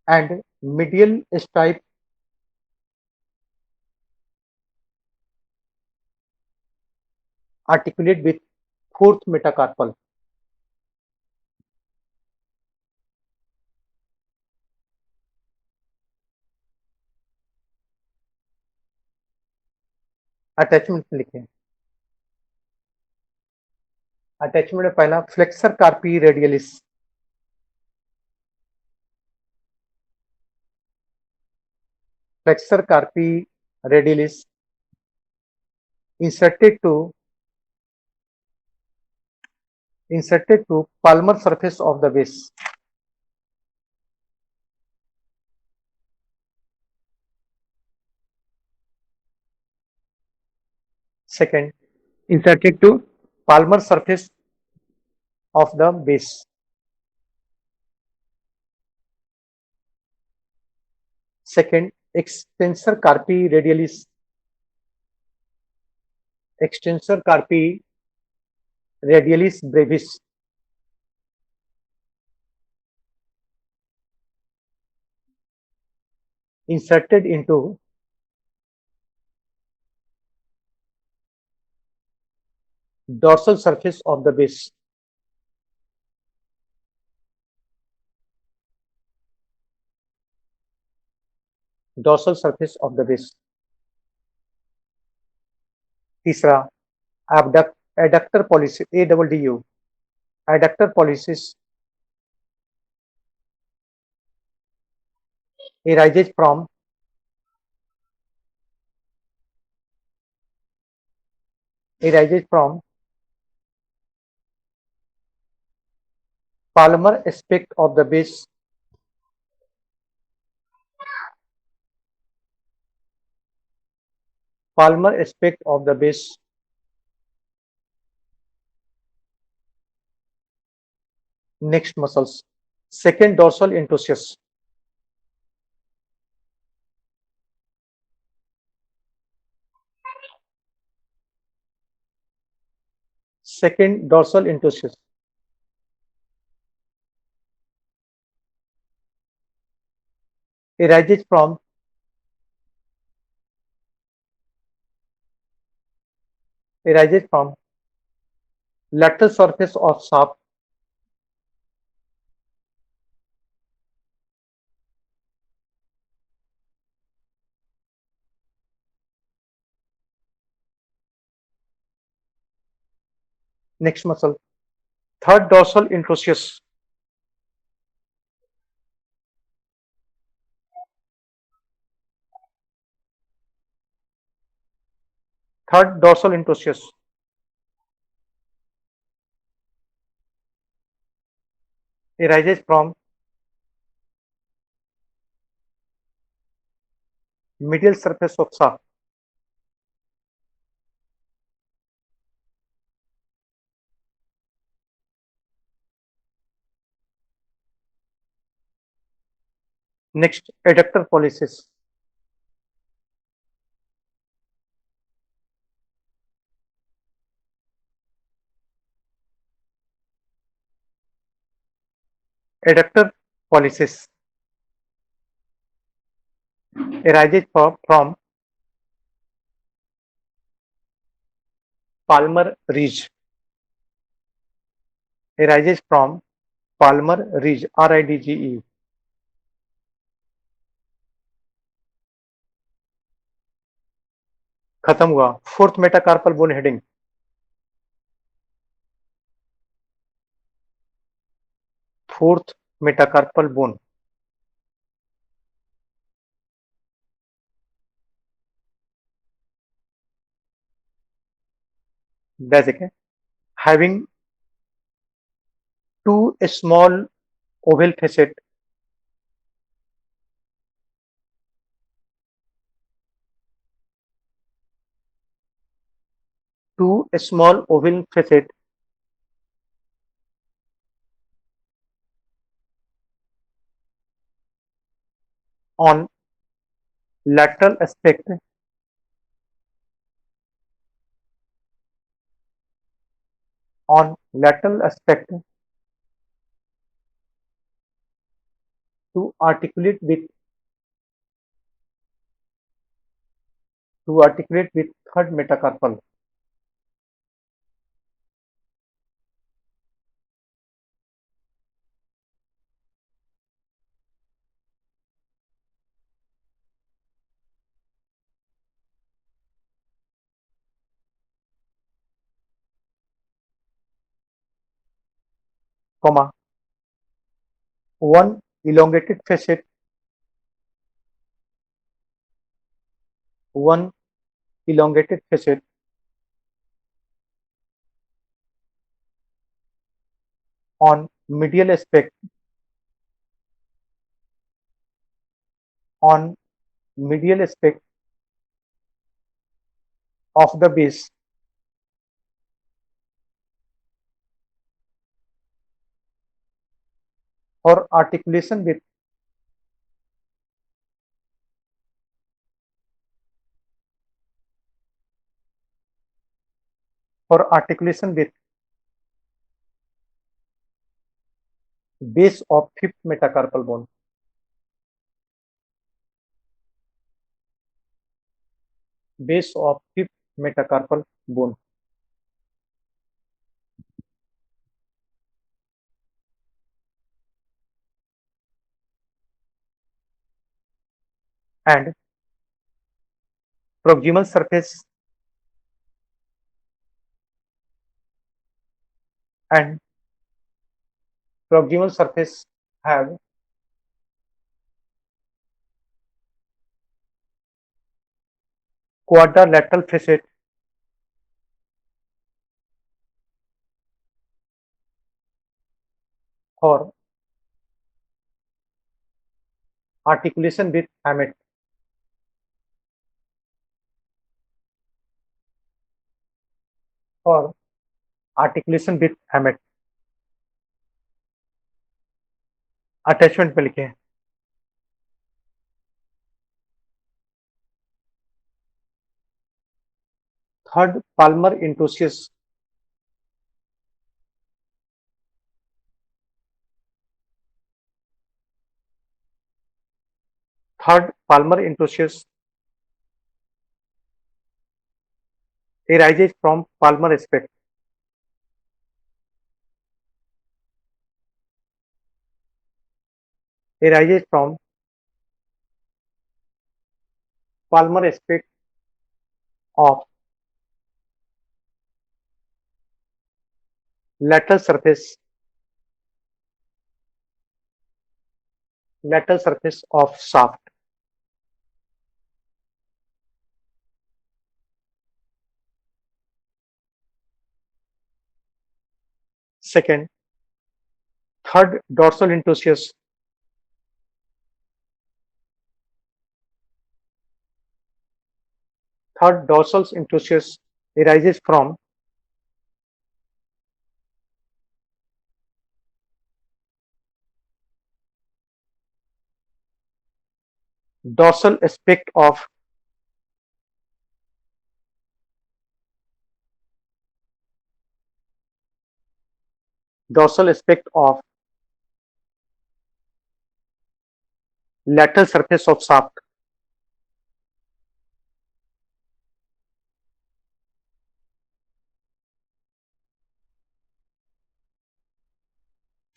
and medial stripe articulate with fourth metacarpal. Attachment लिखें attachment में पहला flexor कार्पी radialis flexor carpi radialis inserted to palmar surface of the base. Second, inserted to palmar surface of the base. Second, extensor carpi radialis. Extensor carpi radialis brevis. Inserted into dorsal surface of the base. Dorsal surface of the base. तीसरा, adductor polysis ADDU. Adductor polysis arises from palmar aspect of the base next muscles. Second, dorsal interosseous. Second, dorsal interosseous. Arises from lateral surface of shaft next muscle. Third, dorsal interosseous. Third, dorsal interosseous. Arises from medial surface of shaft. Next, adductor polysis. Adductor pollicis arises from palmar ridge. Arises from palmar ridge. RIDGE. खत्म हुआ. Fourth metacarpal bone heading. Fourth metacarpal bone. Basic है. Having two small oval facet on lateral aspect to articulate with third metacarpal. Comma, one elongated facet on medial aspect of the base for articulation with base of fifth metacarpal bone. Base of fifth metacarpal bone. And proximal surface have quadrilateral facet for articulation with hamate. Attachment पे लिखे. Third palmar interosseous arises from palmar aspect. Of lateral surface of shaft. Second, third dorsal interosseous arises from dorsal aspect of lateral surface of shaft,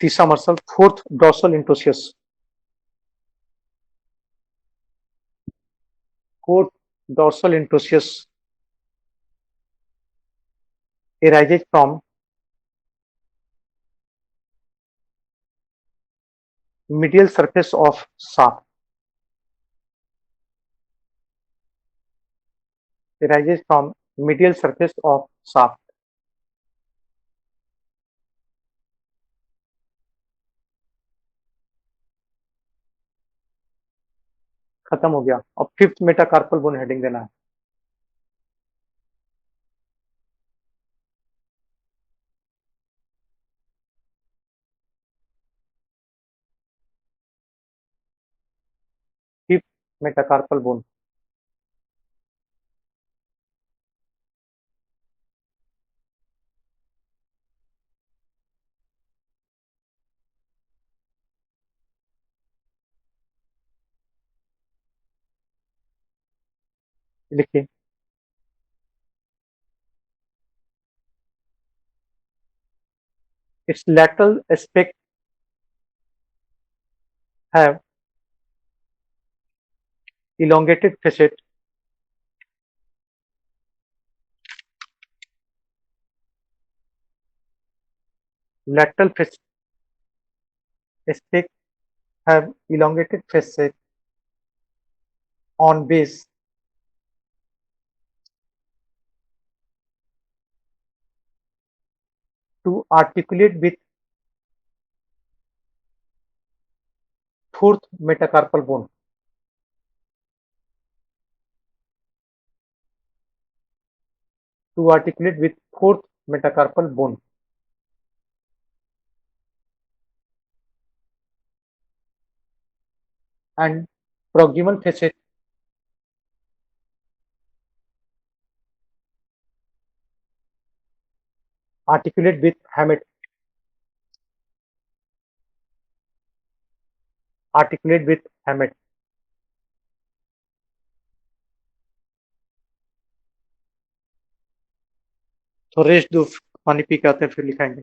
तीसरा muscle, fourth dorsal interosseous, fourth dorsal interosseous arises from medial surface of shaft, arises from medial surface of shaft. खत्म हो गया। अब fifth metacarpal bone heading देना है। Fifth metacarpal bone, लिखिए। Its lateral aspect have elongated facet lateral aspect have elongated facet on base to articulate with fourth metacarpal bone. To articulate with fourth metacarpal bone. And proximal facet articulate with hamate. Articulate with hamate. तो rest दो, पानी P के आते हैं, फिर लिखाएंगे।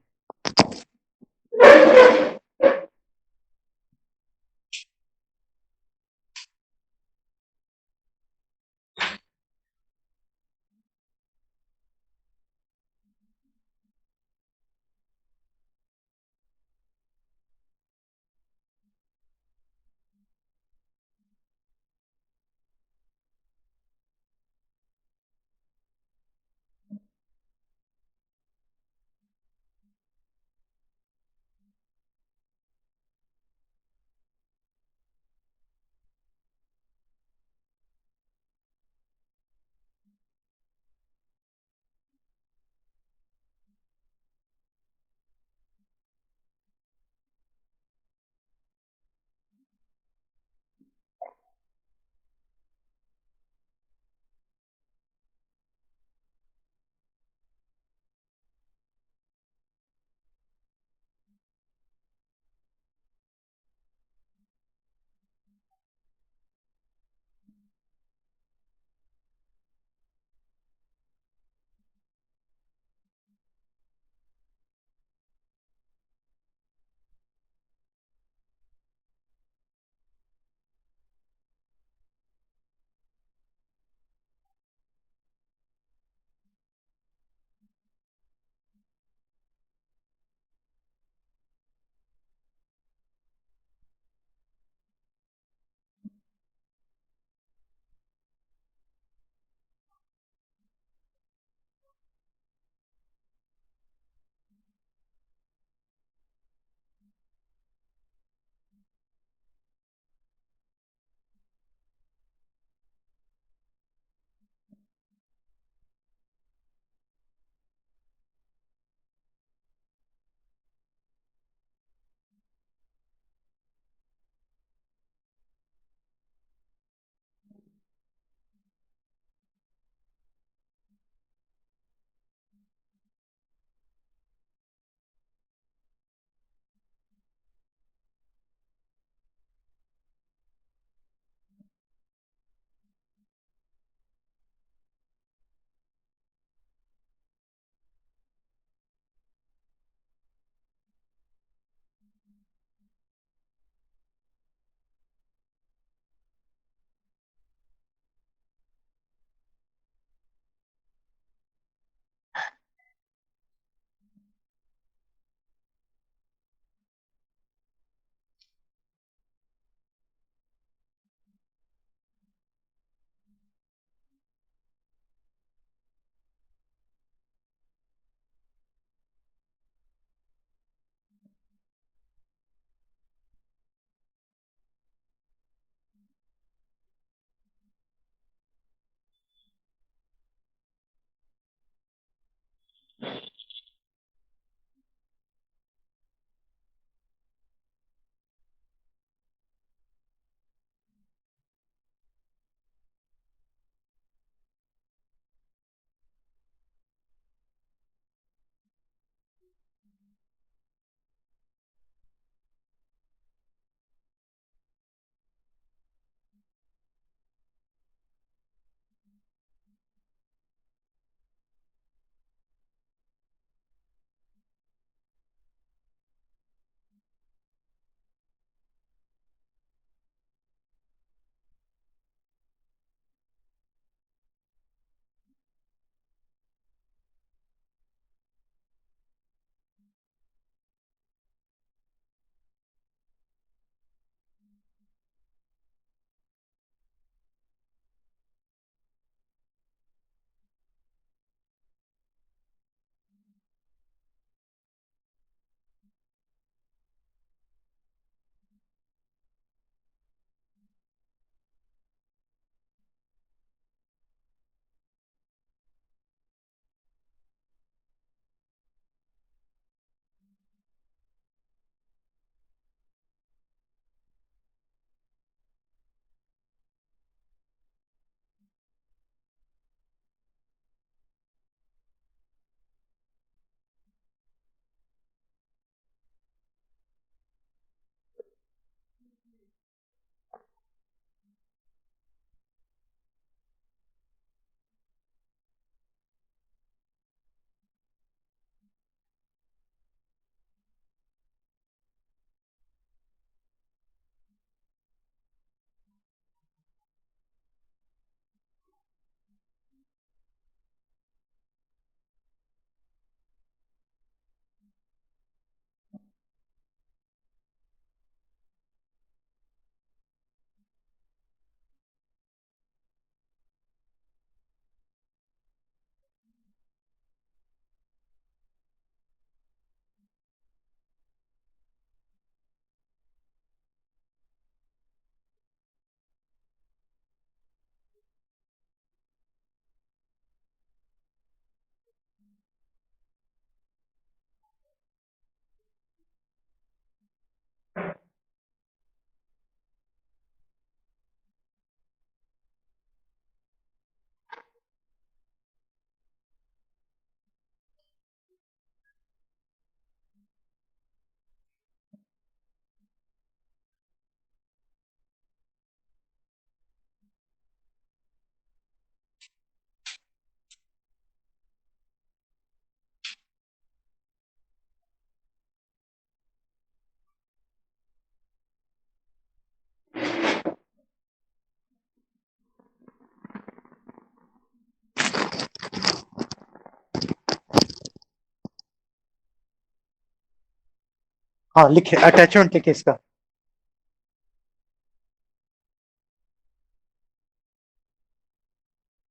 हाँ लिखे, attachment लिखे इसका।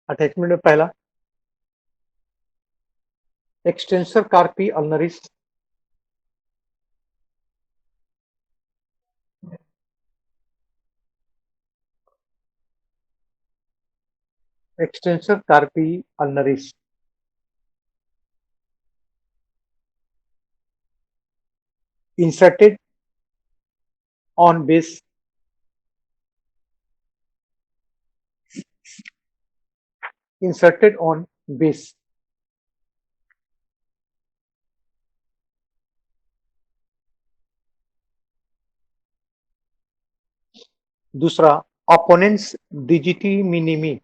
अटैचमेंट में पहला extensor carpi ulnaris, extensor carpi ulnaris inserted on base inserted on base। दूसरा opponents digiti minimi,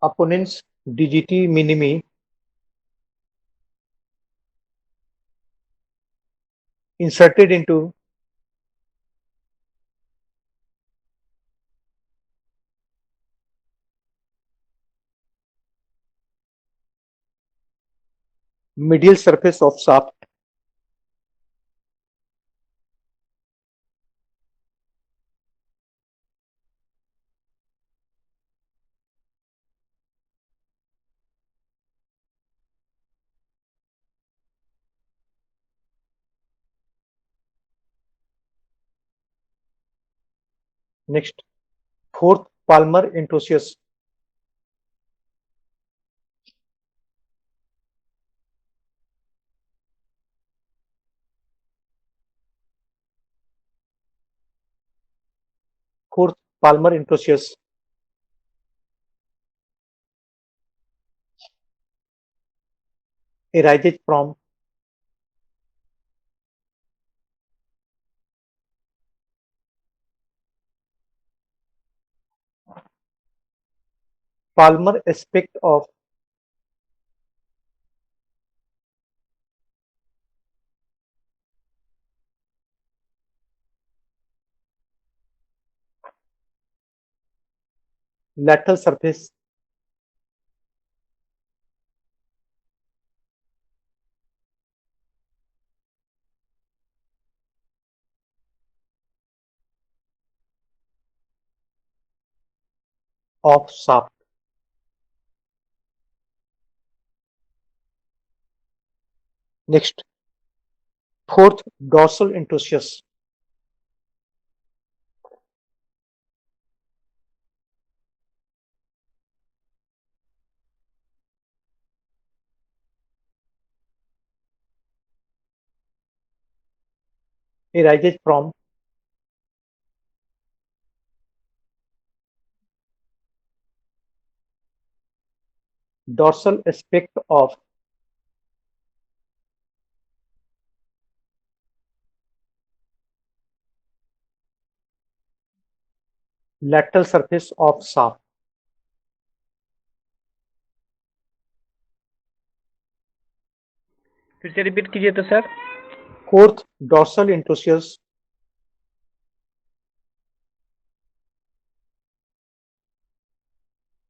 opponents digiti minimi inserted into medial surface of shaft। Next fourth palmar interosseous, fourth palmar introitious arises from palmar aspect of lateral surface of shaft। Next fourth dorsal introitious arises from dorsal aspect of lateral surface of shaft। फिर से repeat कीजिए तो sir. Fourth dorsal introitious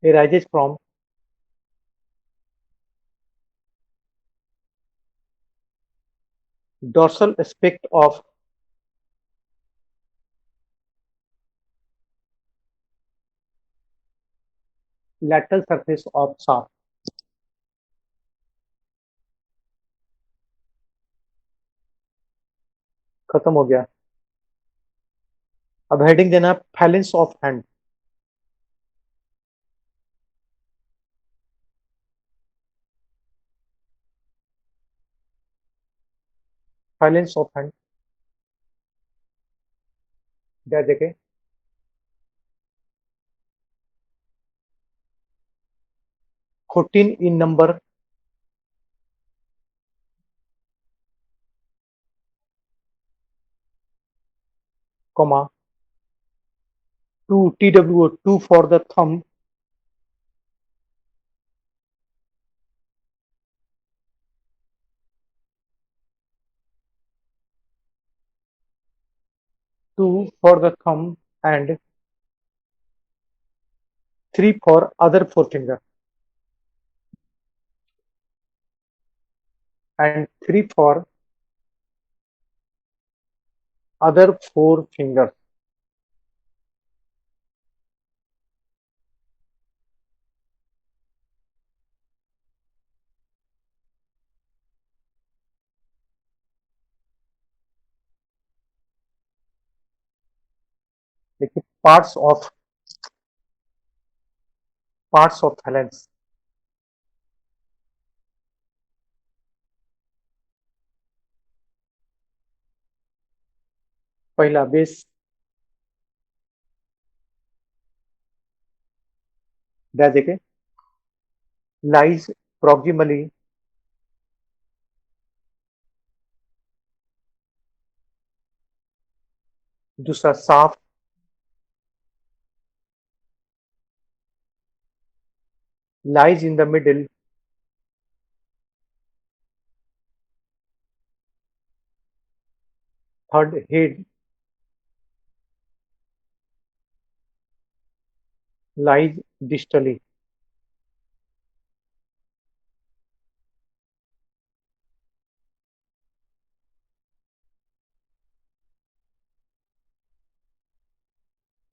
arises from dorsal aspect of lateral surface of shaft। खत्म हो गया। अब heading देना है phalanx of hand. Phalanx of hand क्या जगह 14 in number, comma 2 TWO 2 for the thumb, two for the thumb and 3 for other forefinger। and 3 for other 4 fingers. देखिए parts of phalanx. पहला बेस, देखे lies proximally दूसरा shaft, lies in the middle, third head, lies distally.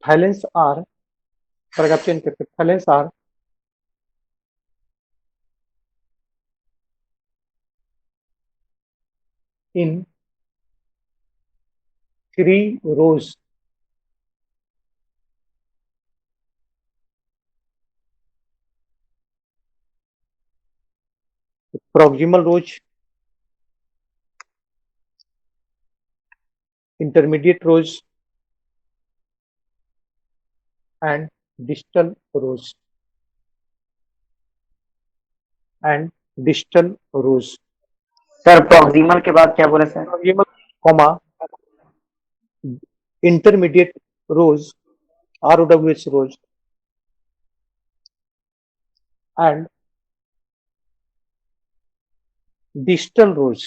Phalanx are, फर्क आप change करते, phalanx are in 3 rows. Proximal rows, intermediate rows and distal rows. And distal rows. Sir proximal के बाद क्या बोले sir? Proximal, comma, intermediate rows, ROWH rows, and distal rows.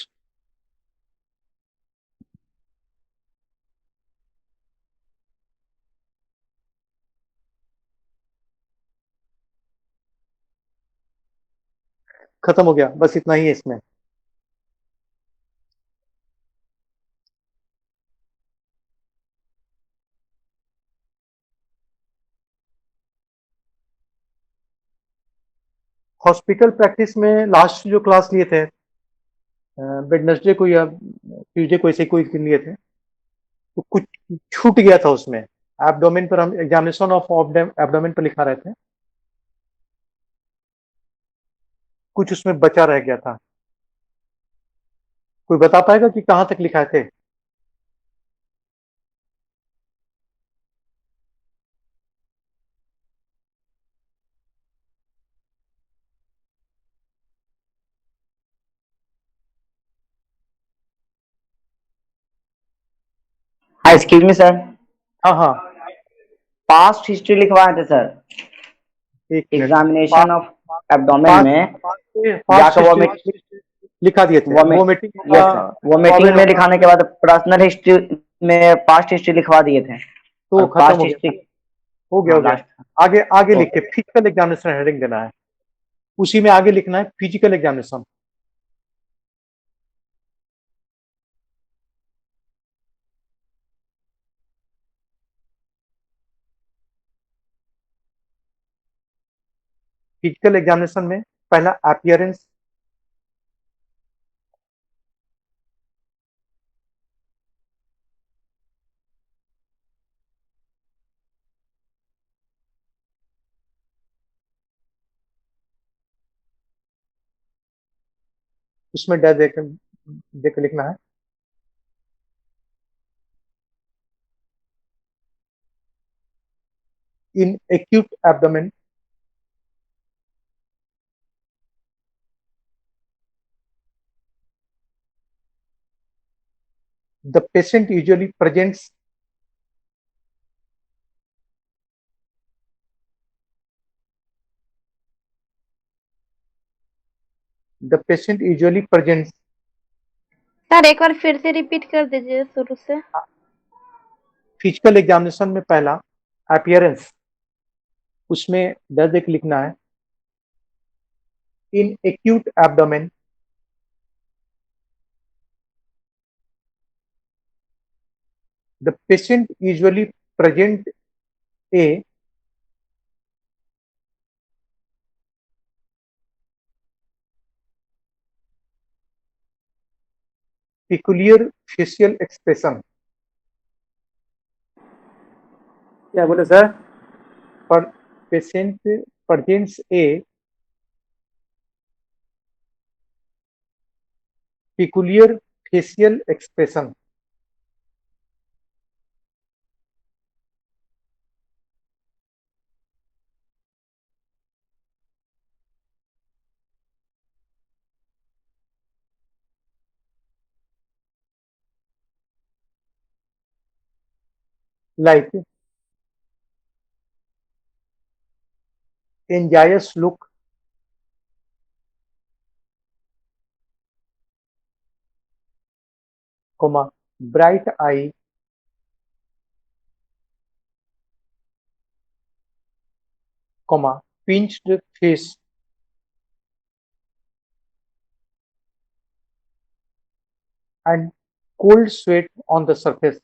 खत्म हो गया, बस इतना ही है इसमें. हॉस्पिटल प्रैक्टिस में लास्ट जो क्लास लिए थे, वेडनेसडे को या ट्यूसडे को, ऐसे कोई दिन लिए थे, तो कुछ छूट गया था उसमें. एब्डोमेन पर हम एग्जामिनेशन ऑफ एब्डोमेन पर लिखा रहे थे, कुछ उसमें बचा रह गया था. कोई बता पाएगा कि कहां तक लिखाए थे? हाँ एक्सक्यूज मी सर, हाँ हाँ, पास्ट हिस्ट्री लिखवाए थे सर एक मिनट. एग्जामिनेशन ऑफ एब्डोमेन में. पास्ट जाकर हिस्ट्री लिखा दिए थे. वो मीटिंग में लिखाने के बाद पर्सनल हिस्ट्री में पास्ट हिस्ट्री लिखवा दिए थे. तो खत्म पास्ट हो गया. हिस्ट्री हो गया, हो गया. आगे आगे ओके. लिखते फिजिकल एग्जामिनेशन हेडिंग देना है, उसी में आगे लिखना है फिजिकल एग्जामिनेशन. फिजिकल एग्जामिनेशन में पहला अपीयरेंस, उसमें देख लिखना है. In acute abdomen, the patient usually presents sir एक बार फिर से रिपीट कर दीजिए शुरू से. फिजिकल एग्जामिनेशन में पहला अपीयरेंस, उसमें दर्द लिखना है. In acute abdomen The patient usually present a peculiar facial expression. क्या बोले सर? पर patient presents a peculiar facial expression. Like anxious look, comma, bright eye, comma, pinched face, and cold sweat on the surface.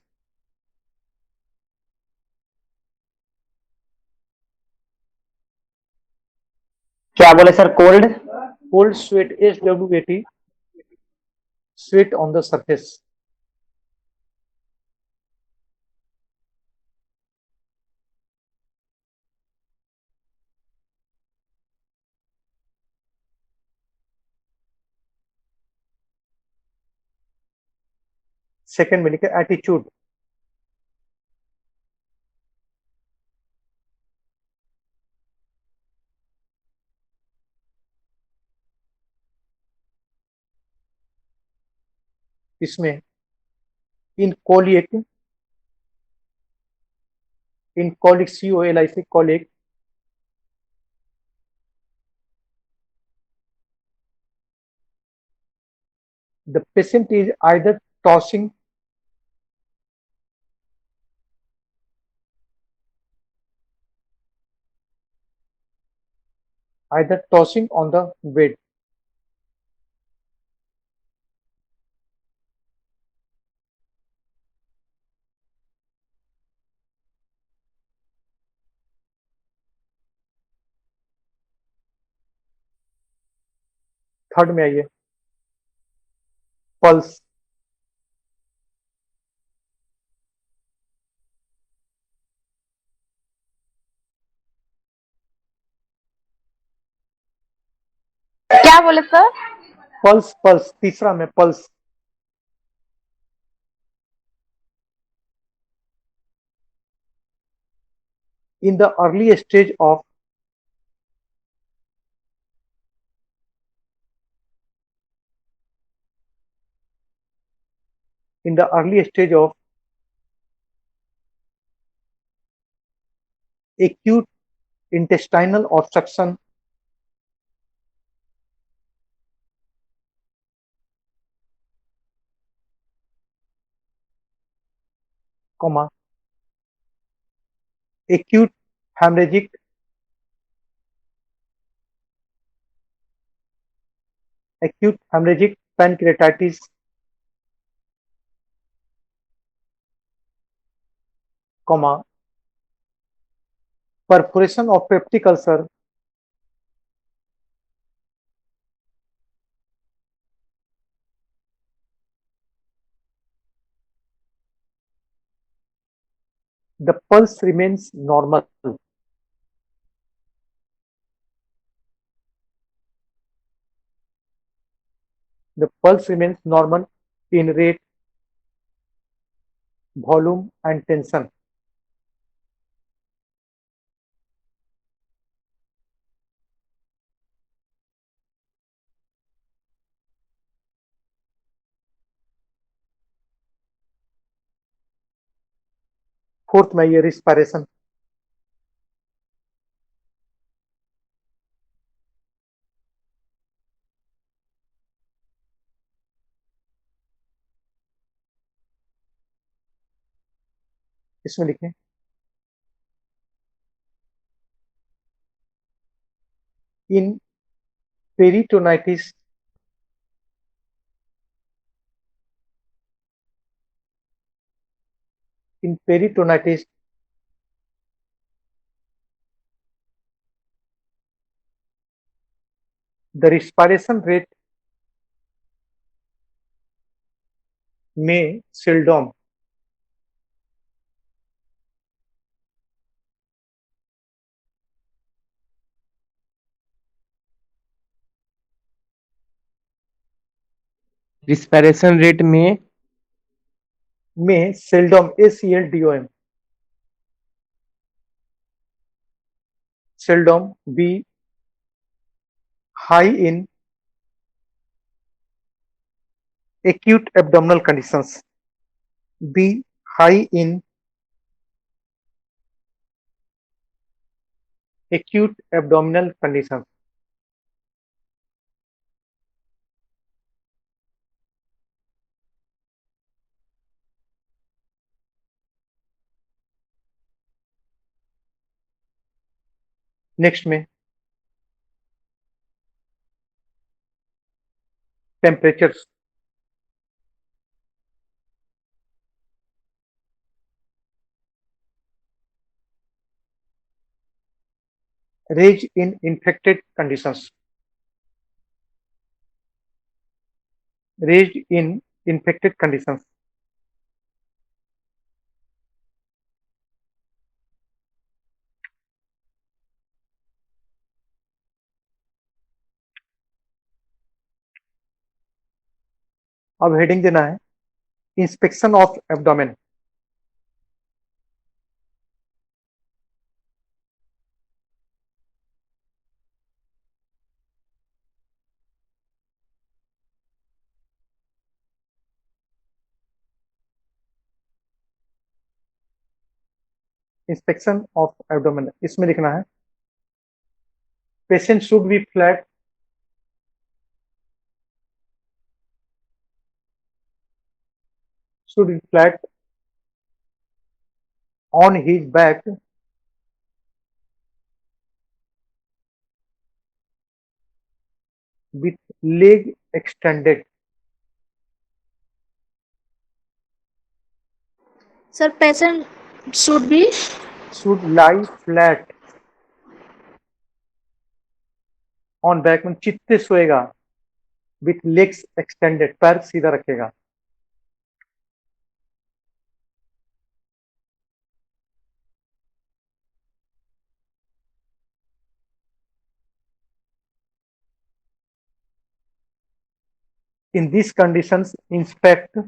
क्या बोले sir? Cold Cold sweat, SWAT, sweat on the surface. Second में लिखे attitude, इसमें in colic COLIC colic the patient is either tossing on the bed, third में आइए pulse, क्या बोले sir? Pulse तीसरा में pulse, in the early stage of acute intestinal obstruction, comma, acute hemorrhagic pancreatitis, comma, perforation of peptic ulcer, the pulse remains normal. The pulse remains normal in rate, volume, and tension. Fourth में ये respiration, इसमें लिखें in peritonitis in peritonitis, the respiration rate may seldom respiration rate में seldom ACLDOM seldom be high in acute abdominal conditions, be high in acute abdominal conditions. Next में temperatures, range in infected conditions, raised in infected conditions. अब heading देना है inspection of abdomen. Inspection of abdomen, इसमें लिखना है patient should be flat on his back with leg extended. Sir, patient should lie flat on back, में चित्ते सोएगा, with legs extended, पैर सीधा रखेगा। In these conditions, inspect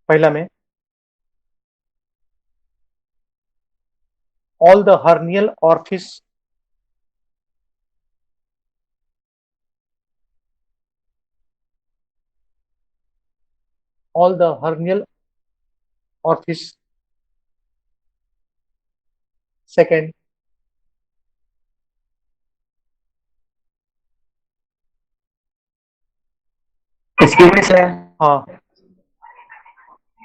पहला में all the hernial orifice second Excuse me, sir. हाँ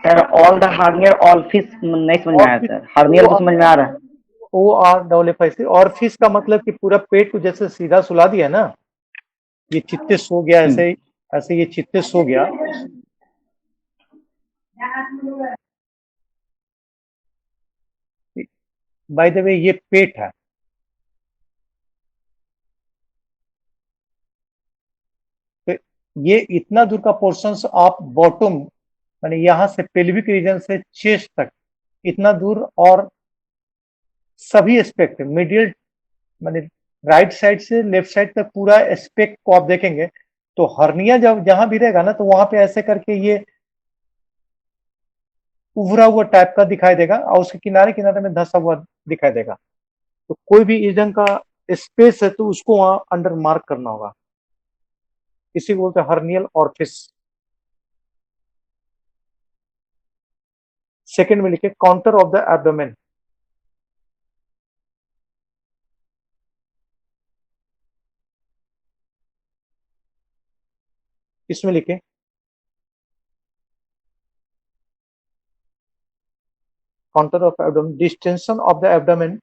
Sir, all the hernia orifice नहीं समझ में आया सर। hernia तो समझ में आ रहा है। ORFIC ऑर्फिस का मतलब कि पूरा पेट को जैसे सीधा सुला दिया ना, ये चित्ते सो गया, ऐसे ये चित्ते सो गया। बाय द वे ये पेट है, तो ये इतना दूर का पोर्शन आप बॉटम माने यहां से पेल्विक रीजन से चेस्ट तक इतना दूर, और सभी एस्पेक्ट मिडियल माने राइट साइड से लेफ्ट साइड तक पूरा एस्पेक्ट को आप देखेंगे तो हर्निया जब जहां भी रहेगा ना तो वहां पे ऐसे करके ये उभरा हुआ टाइप का दिखाई देगा और उसके किनारे किनारे में धंसा हुआ दिखाई देगा। तो कोई भी इस ढंग का स्पेस है तो उसको वहां अंडर मार्क करना होगा, इसी को बोलते हैं हर्नियल ऑर्फिस। सेकंड में लिखे काउंटर ऑफ द एब्डोमेन, इसमें लिखे counter of abdomen, distension of the abdomen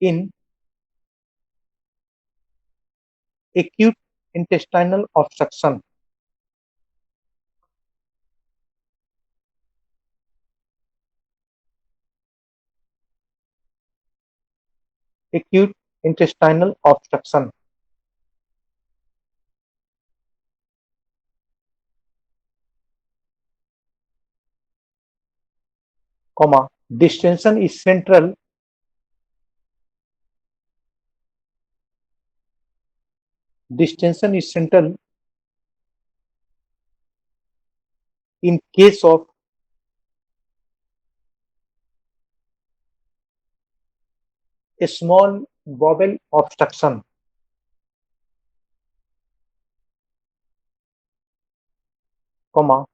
in acute intestinal obstruction. Acute intestinal obstruction. Comma, distension is central. Distension is central in case of a small bowel obstruction. Comma,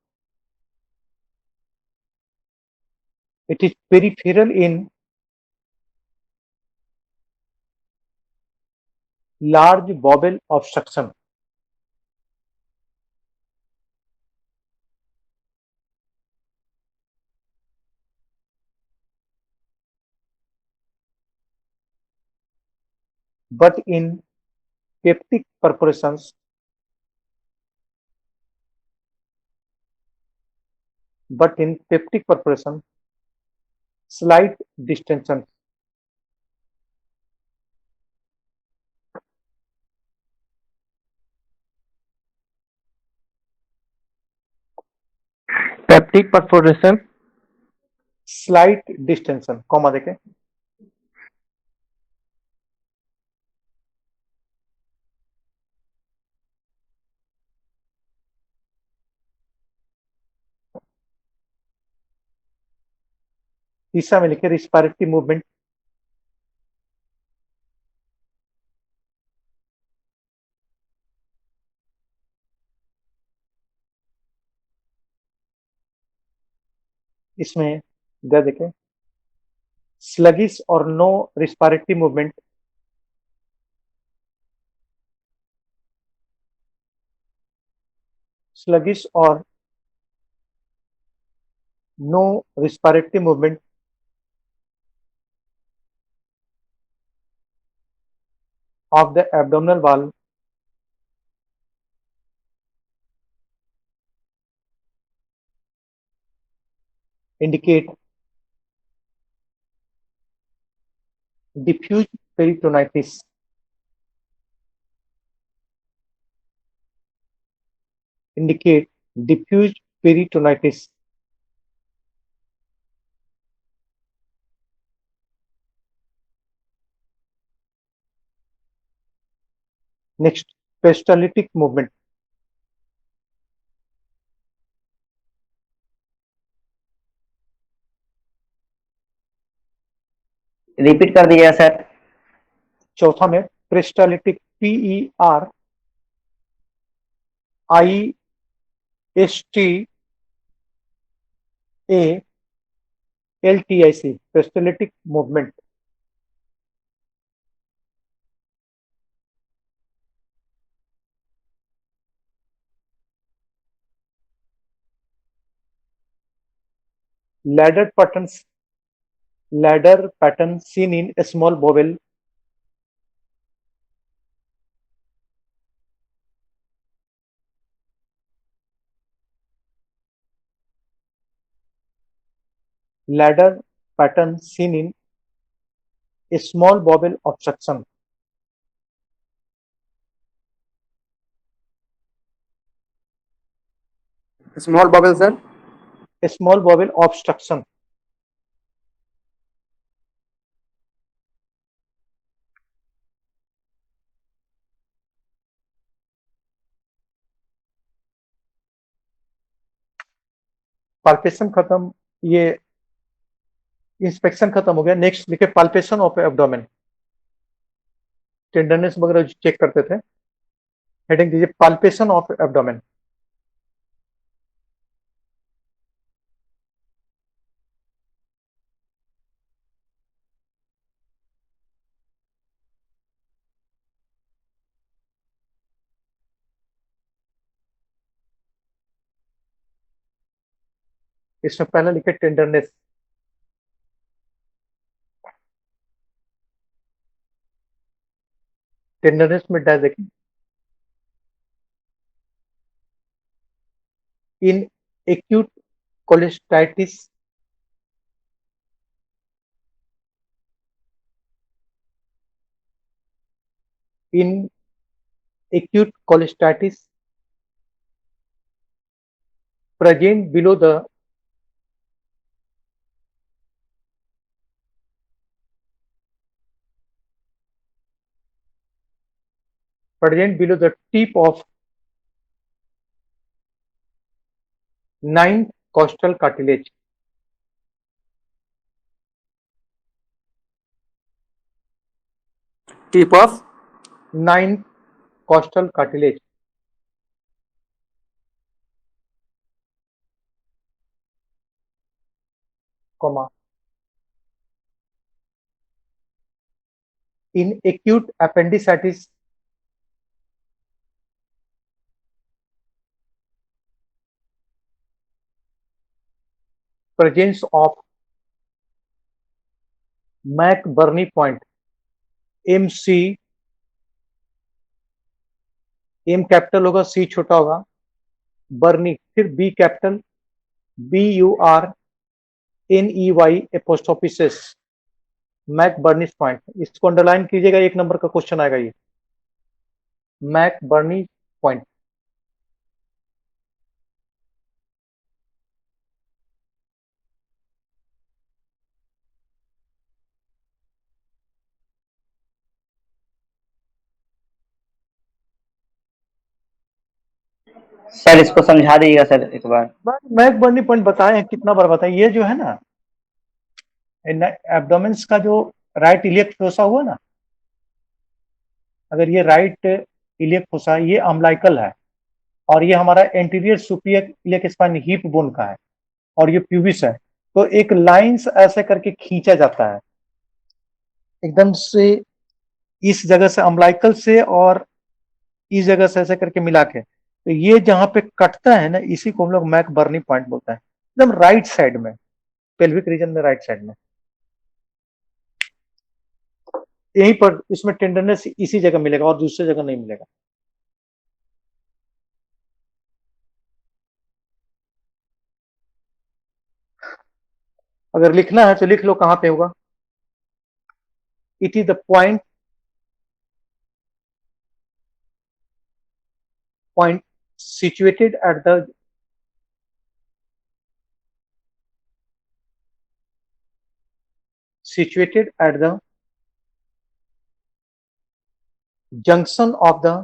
it is peripheral in large bowel obstruction. But in peptic perforations, slight distension. Peptic perforation slight distension, comma देखें। तीसरा में लिखे respiratory movement. इसमें दे देखें sluggish और no respiratory movement. Sluggish और no respiratory movement of the abdominal wall indicate diffuse peritonitis. Indicate diffuse peritonitis. Next, peristaltic movement. Repeat कर दीजिएगा सर। चौथा में पेरिस्टालिटिक PERISTALTIC peristaltic movement. Ladder pattern seen in a small bowel. Ladder pattern seen in a small bowel obstruction. Small bubble sir A small bowel obstruction. Palpation खत्म, ये inspection खत्म हो गया। Next लिखे पाल्पेशन ऑफ एब्डोमेन। टेंडरनेस वगैरह check करते थे। Heading दीजिए पाल्पेशन ऑफ एब्डोमेन। इसमें पहले लिखे टेंडरनेस। टेंडरनेस में डैश देखें, in acute cholecystitis in acute cholestatis present below the tip of ninth costal cartilage. Tip of Ninth costal cartilage, comma, in acute appendicitis presence of McBurney point, MC, M capital होगा, C छोटा होगा, बर्नी फिर B capital, BURNEY एपोस्ट्रोफिस, मैकबर्नीस point. इसको underline कीजिएगा, 1 number का question आएगा ये, McBurney point. Sir इसको समझा दीजिएगा सर एक बार। मैकबर्नी पॉइंट बताए हैं, कितना बार बताएं। ये जो है ना एब्डोमेंस का जो राइट इलियक फोसा हुआ ना, अगर ये राइट इलियक फोसा, ये अम्लाइकल है और ये हमारा anterior superior iliac spine hip bone का है और ये प्यूबिस है, तो एक लाइंस ऐसे करके खींचा जाता है एकदम से, इस जगह से अम्लाइकल से और इस जगह से ऐसे करके मिला के, तो ये जहां पे कटता है ना, इसी को हम लोग मैकबर्नी पॉइंट बोलते हैं, एकदम राइट साइड में, पेल्विक रीजन में, राइट साइड में। यहीं पर इसमें टेंडरनेस इसी जगह मिलेगा और दूसरी जगह नहीं मिलेगा। अगर लिखना है तो लिख लो कहां पे होगा। It is the point situated at the junction of the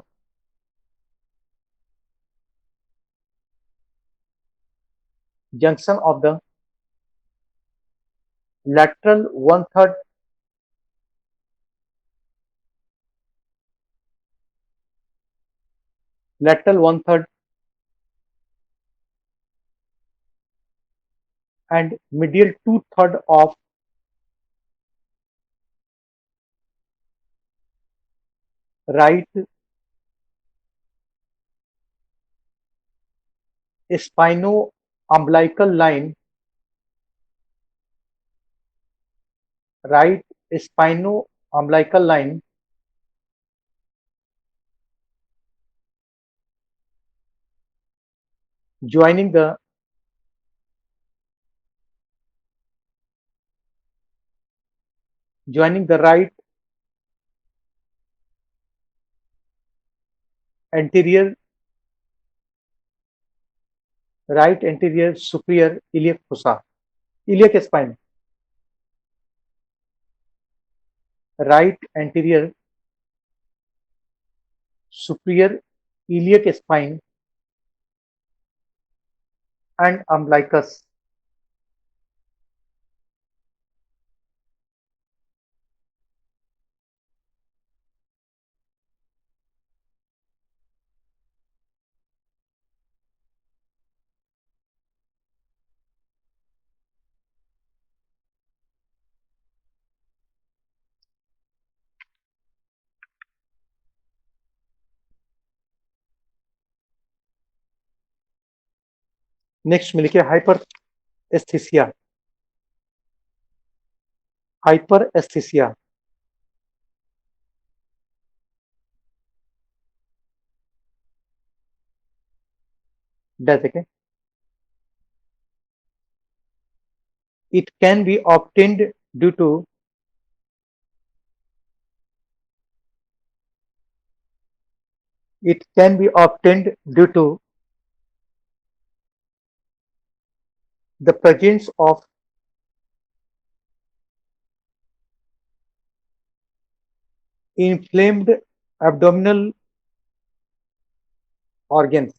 lateral 1/3 and medial 2/3 of right spino-umbilical line, joining the right anterior superior iliac fossa, iliac spine, right anterior superior iliac spine and umbilicus. Next में लिखिए hyper aesthesia. That's okay. It can be obtained due to the presence of inflamed abdominal organs.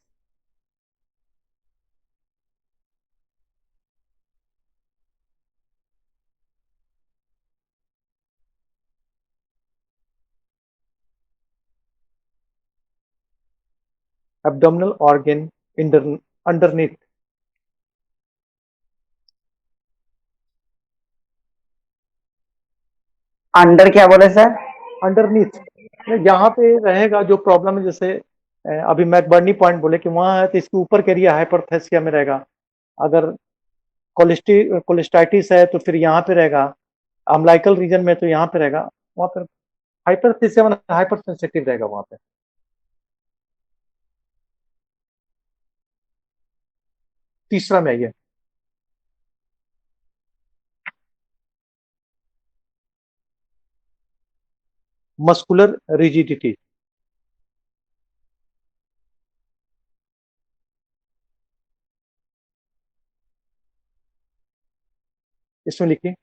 Abdominal organ underneath. Under क्या बोले sir? Underneath यहाँ पे रहेगा जो problem है, जैसे अभी मैकबर्नी पॉइंट बोले कि वहाँ है तो इसके ऊपर के एरिया हाइपरथेसिया में रहेगा। अगर कोलेस्टाइटिस है तो फिर यहाँ पे रहेगा, अम्लाइकल रीजन में तो यहाँ पे रहेगा, वहाँ पर हाइपरथेसिया मतलब हाइपर सेंसिटिव रहेगा वहाँ पे। तीसरा में आइए, मस्कुलर रिजिडिटी। इसमें लिखिए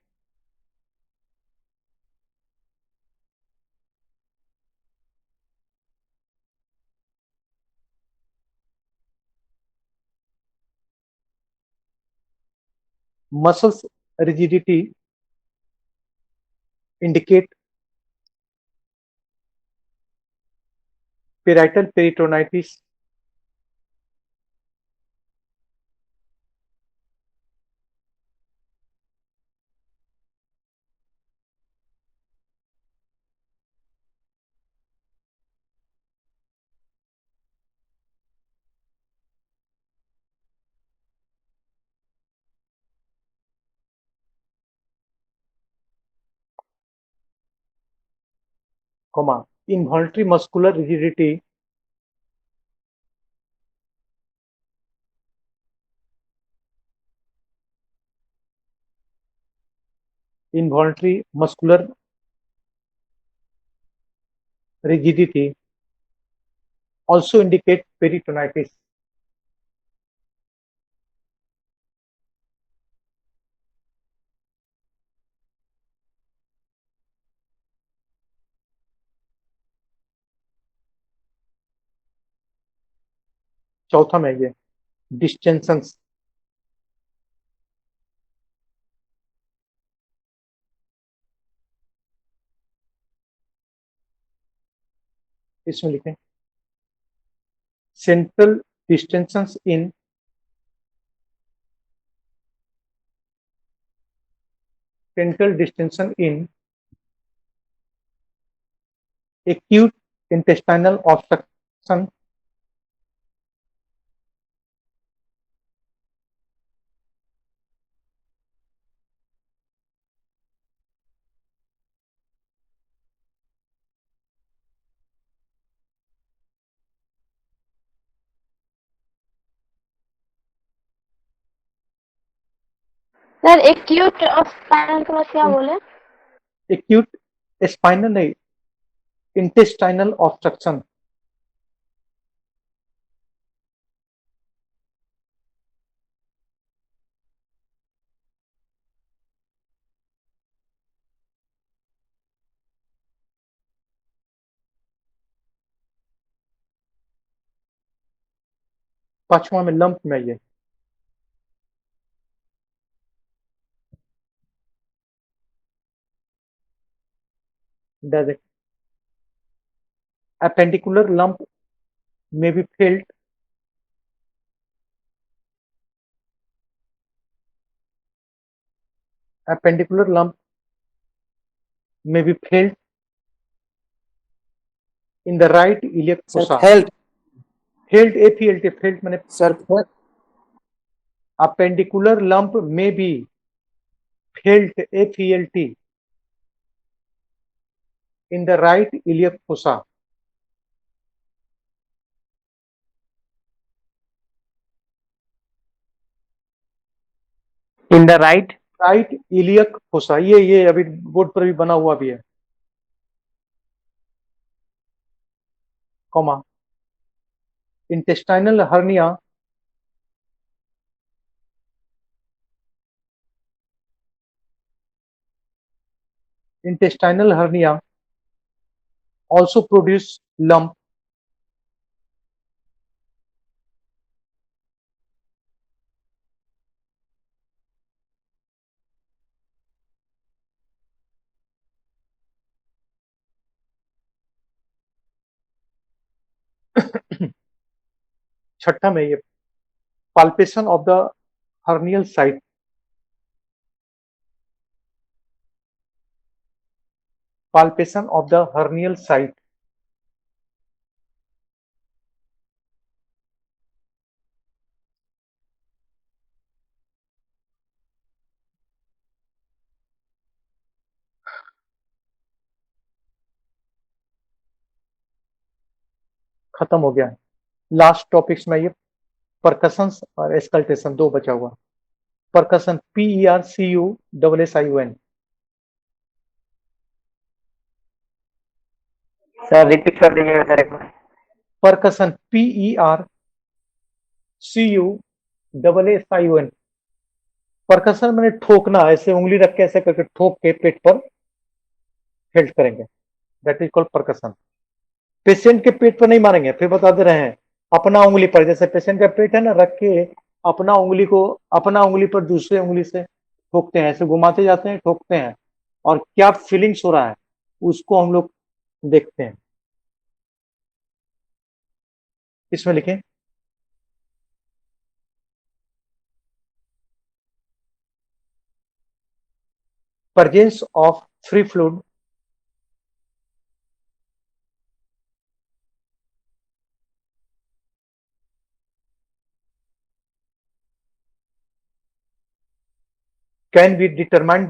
muscles rigidity indicate parietal peritonitis, involuntary muscular rigidity involuntary muscular rigidity also indicate peritonitis। चौथा में ये डिस्टेंशंस, इसमें लिखें central distensions in central distension in acute intestinal obstruction sir acute of spinal के बाद क्या बोले? acute spinal नहीं, intestinal obstruction। पांचवा में लंप में ये direct appendicular lump may be felt appendicular lump may be felt in the right iliac fossa। Health. felt FELT felt मैंने Sir, appendicular lump may be felt FELT in the right iliac fossa। In the right, right iliac fossa, ये अभी board पर भी बना हुआ भी है, comma intestinal hernia also produce lump छठा में ये palpation of the hernial site, palpation of the hernial site, खत्म हो गया है। लास्ट टॉपिक्स में ये परकशन और एस्कल्टेशन दो बचा हुआ। परकशन PERCUSSION, सर रिपीट कर दीजिएगा सर एक बार। परकशन PERCUSSION, परकशन मैंने ठोकना, ऐसे उंगली रख के ऐसे करके ठोक के पेट पर हेल्ड करेंगे, that is called percussion. Patient के पेट पर नहीं मारेंगे, फिर बता दे रहे हैं, अपना उंगली पर, जैसे पेशेंट का पेट है ना, रख के अपना उंगली पर दूसरे उंगली से ठोकते हैं, ऐसे घुमाते जाते हैं, ठोकते हैं, और क्या फीलिंग्स हो रहा है उसको हम लोग देखते हैं। इसमें लिखें presence of free fluid can be determined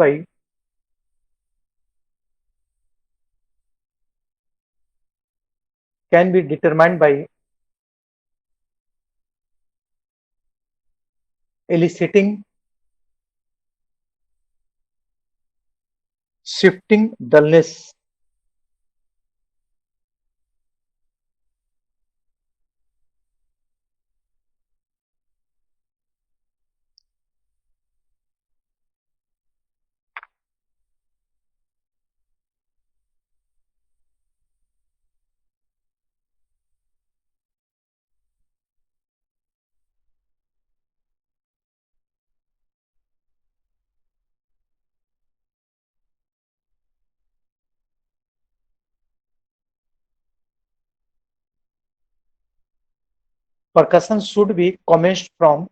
by eliciting shifting dullness percussion should be commenced from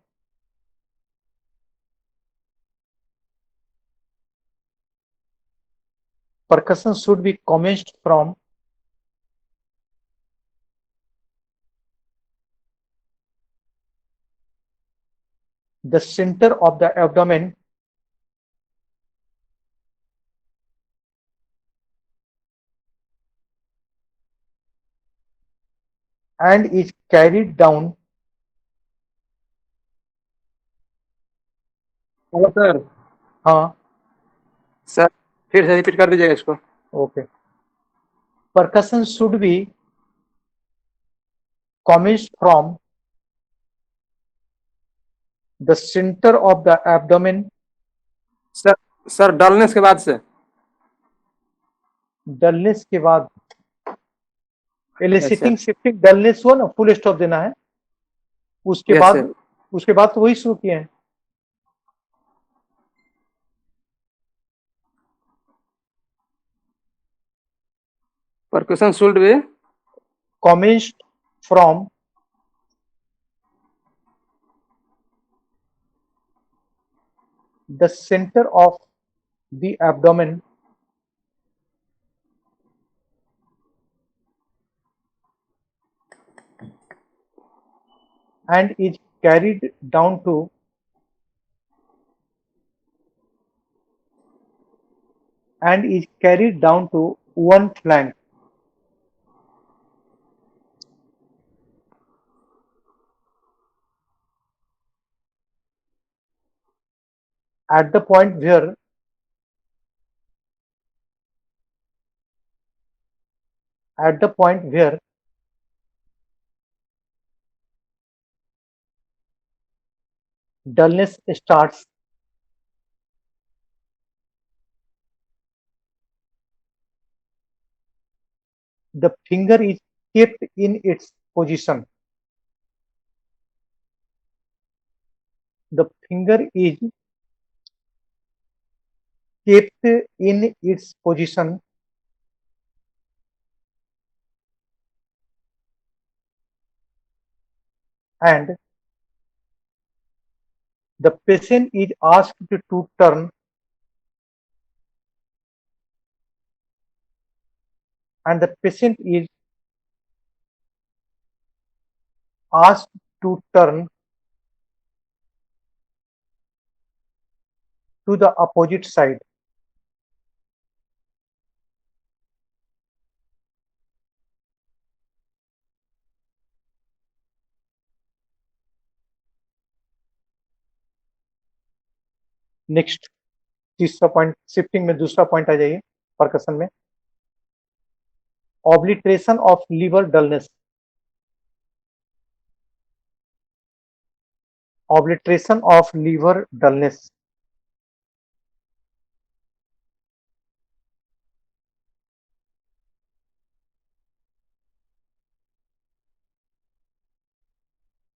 the center of the abdomen and is carried down hello sir. हाँ सर फिर से रिपीट कर दीजिएगा इसको। Okay, percussion should be commenced from the center of the abdomen, sir dullness के बाद से, dullness के बाद, एलिसिटिंग Yes, शिफ्टिंग डलनेस हुआ ना, फुल स्टॉप देना है, उसके Yes, बाद sir. तो वही शुरू किए हैं। percussion should be commenced from the center of the abdomen and is carried down to one flank at the point where dullness starts, the finger is kept in its position. The finger is kept in its position and the patient is asked to turn and the patient is asked to turn to the opposite side. Next तीसरा point, shifting में दूसरा point आ जाइए percussion में, obliteration of liver dullness. Obliteration of liver dullness.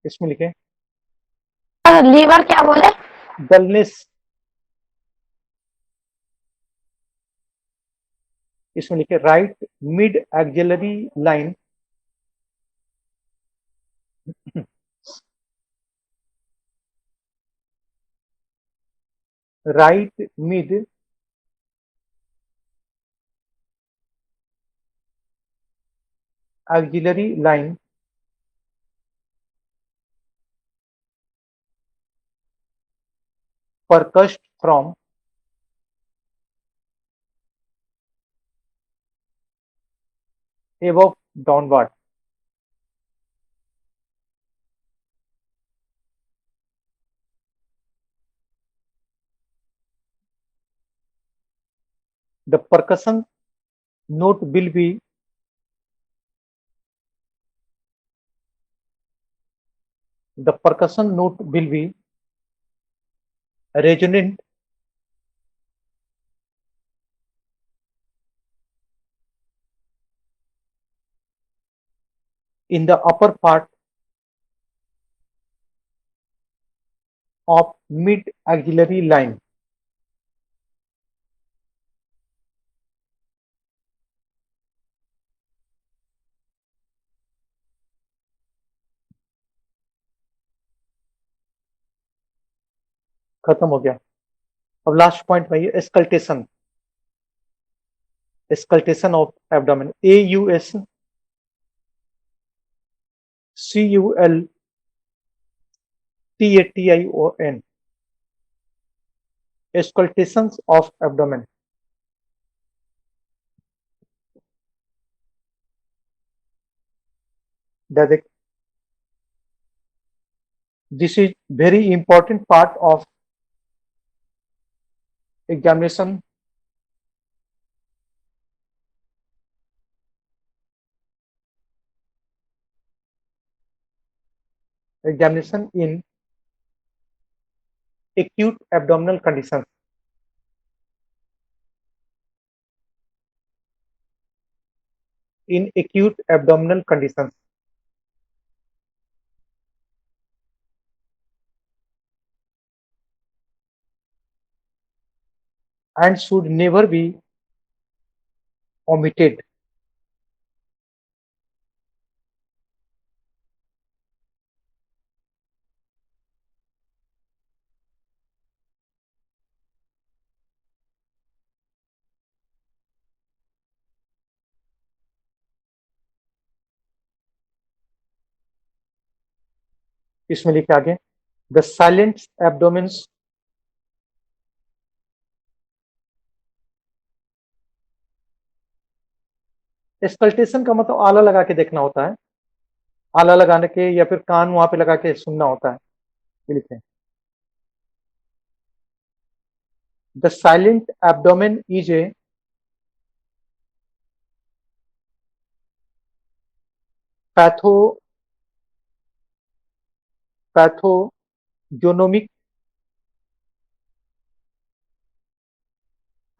इसमें लिखे liver क्या बोले? डलनेस. इसमें लिखे right mid axillary line right mid axillary line percussed from above downward. The percussion note will be resonant in the upper part of mid axillary line. खत्म हो गया. अब लास्ट पॉइंट में ये auscultation of abdomen. AUS CULTATION. Auscultations of abdomen. This is very important part of examination. Examination in acute abdominal conditions. In acute abdominal conditions. And should never be omitted. इसमें लिखे आगे the silent एब्डोमेन्स स्कल्टेशन का मतलब आला लगा के देखना होता है, आला लगाने के या फिर कान वहां पे लगा के सुनना होता है. ये लिखे The silent abdomen is a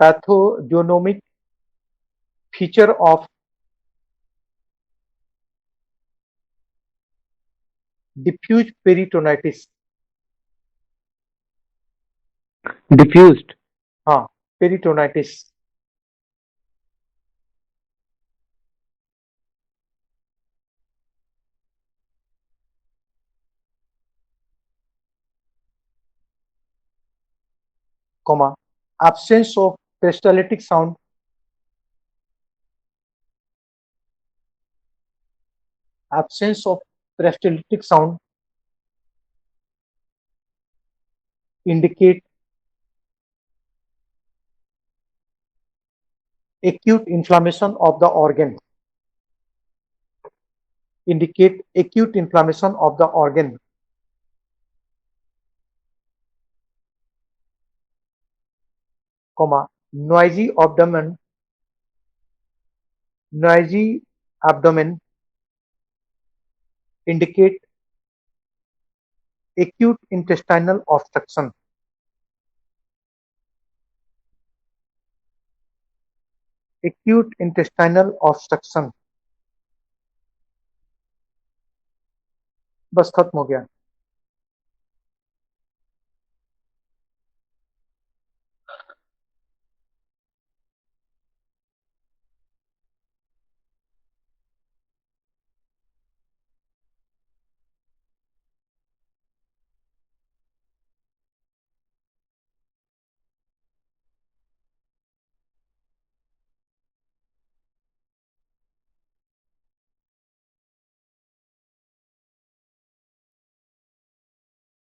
pathognomonic feature of diffuse peritonitis. Diffused हाँ, peritonitis. Comma, absence of peristaltic sound, indicate acute inflammation of the organ. Comma, noisy abdomen indicate acute intestinal obstruction. बस खत्म हो गया.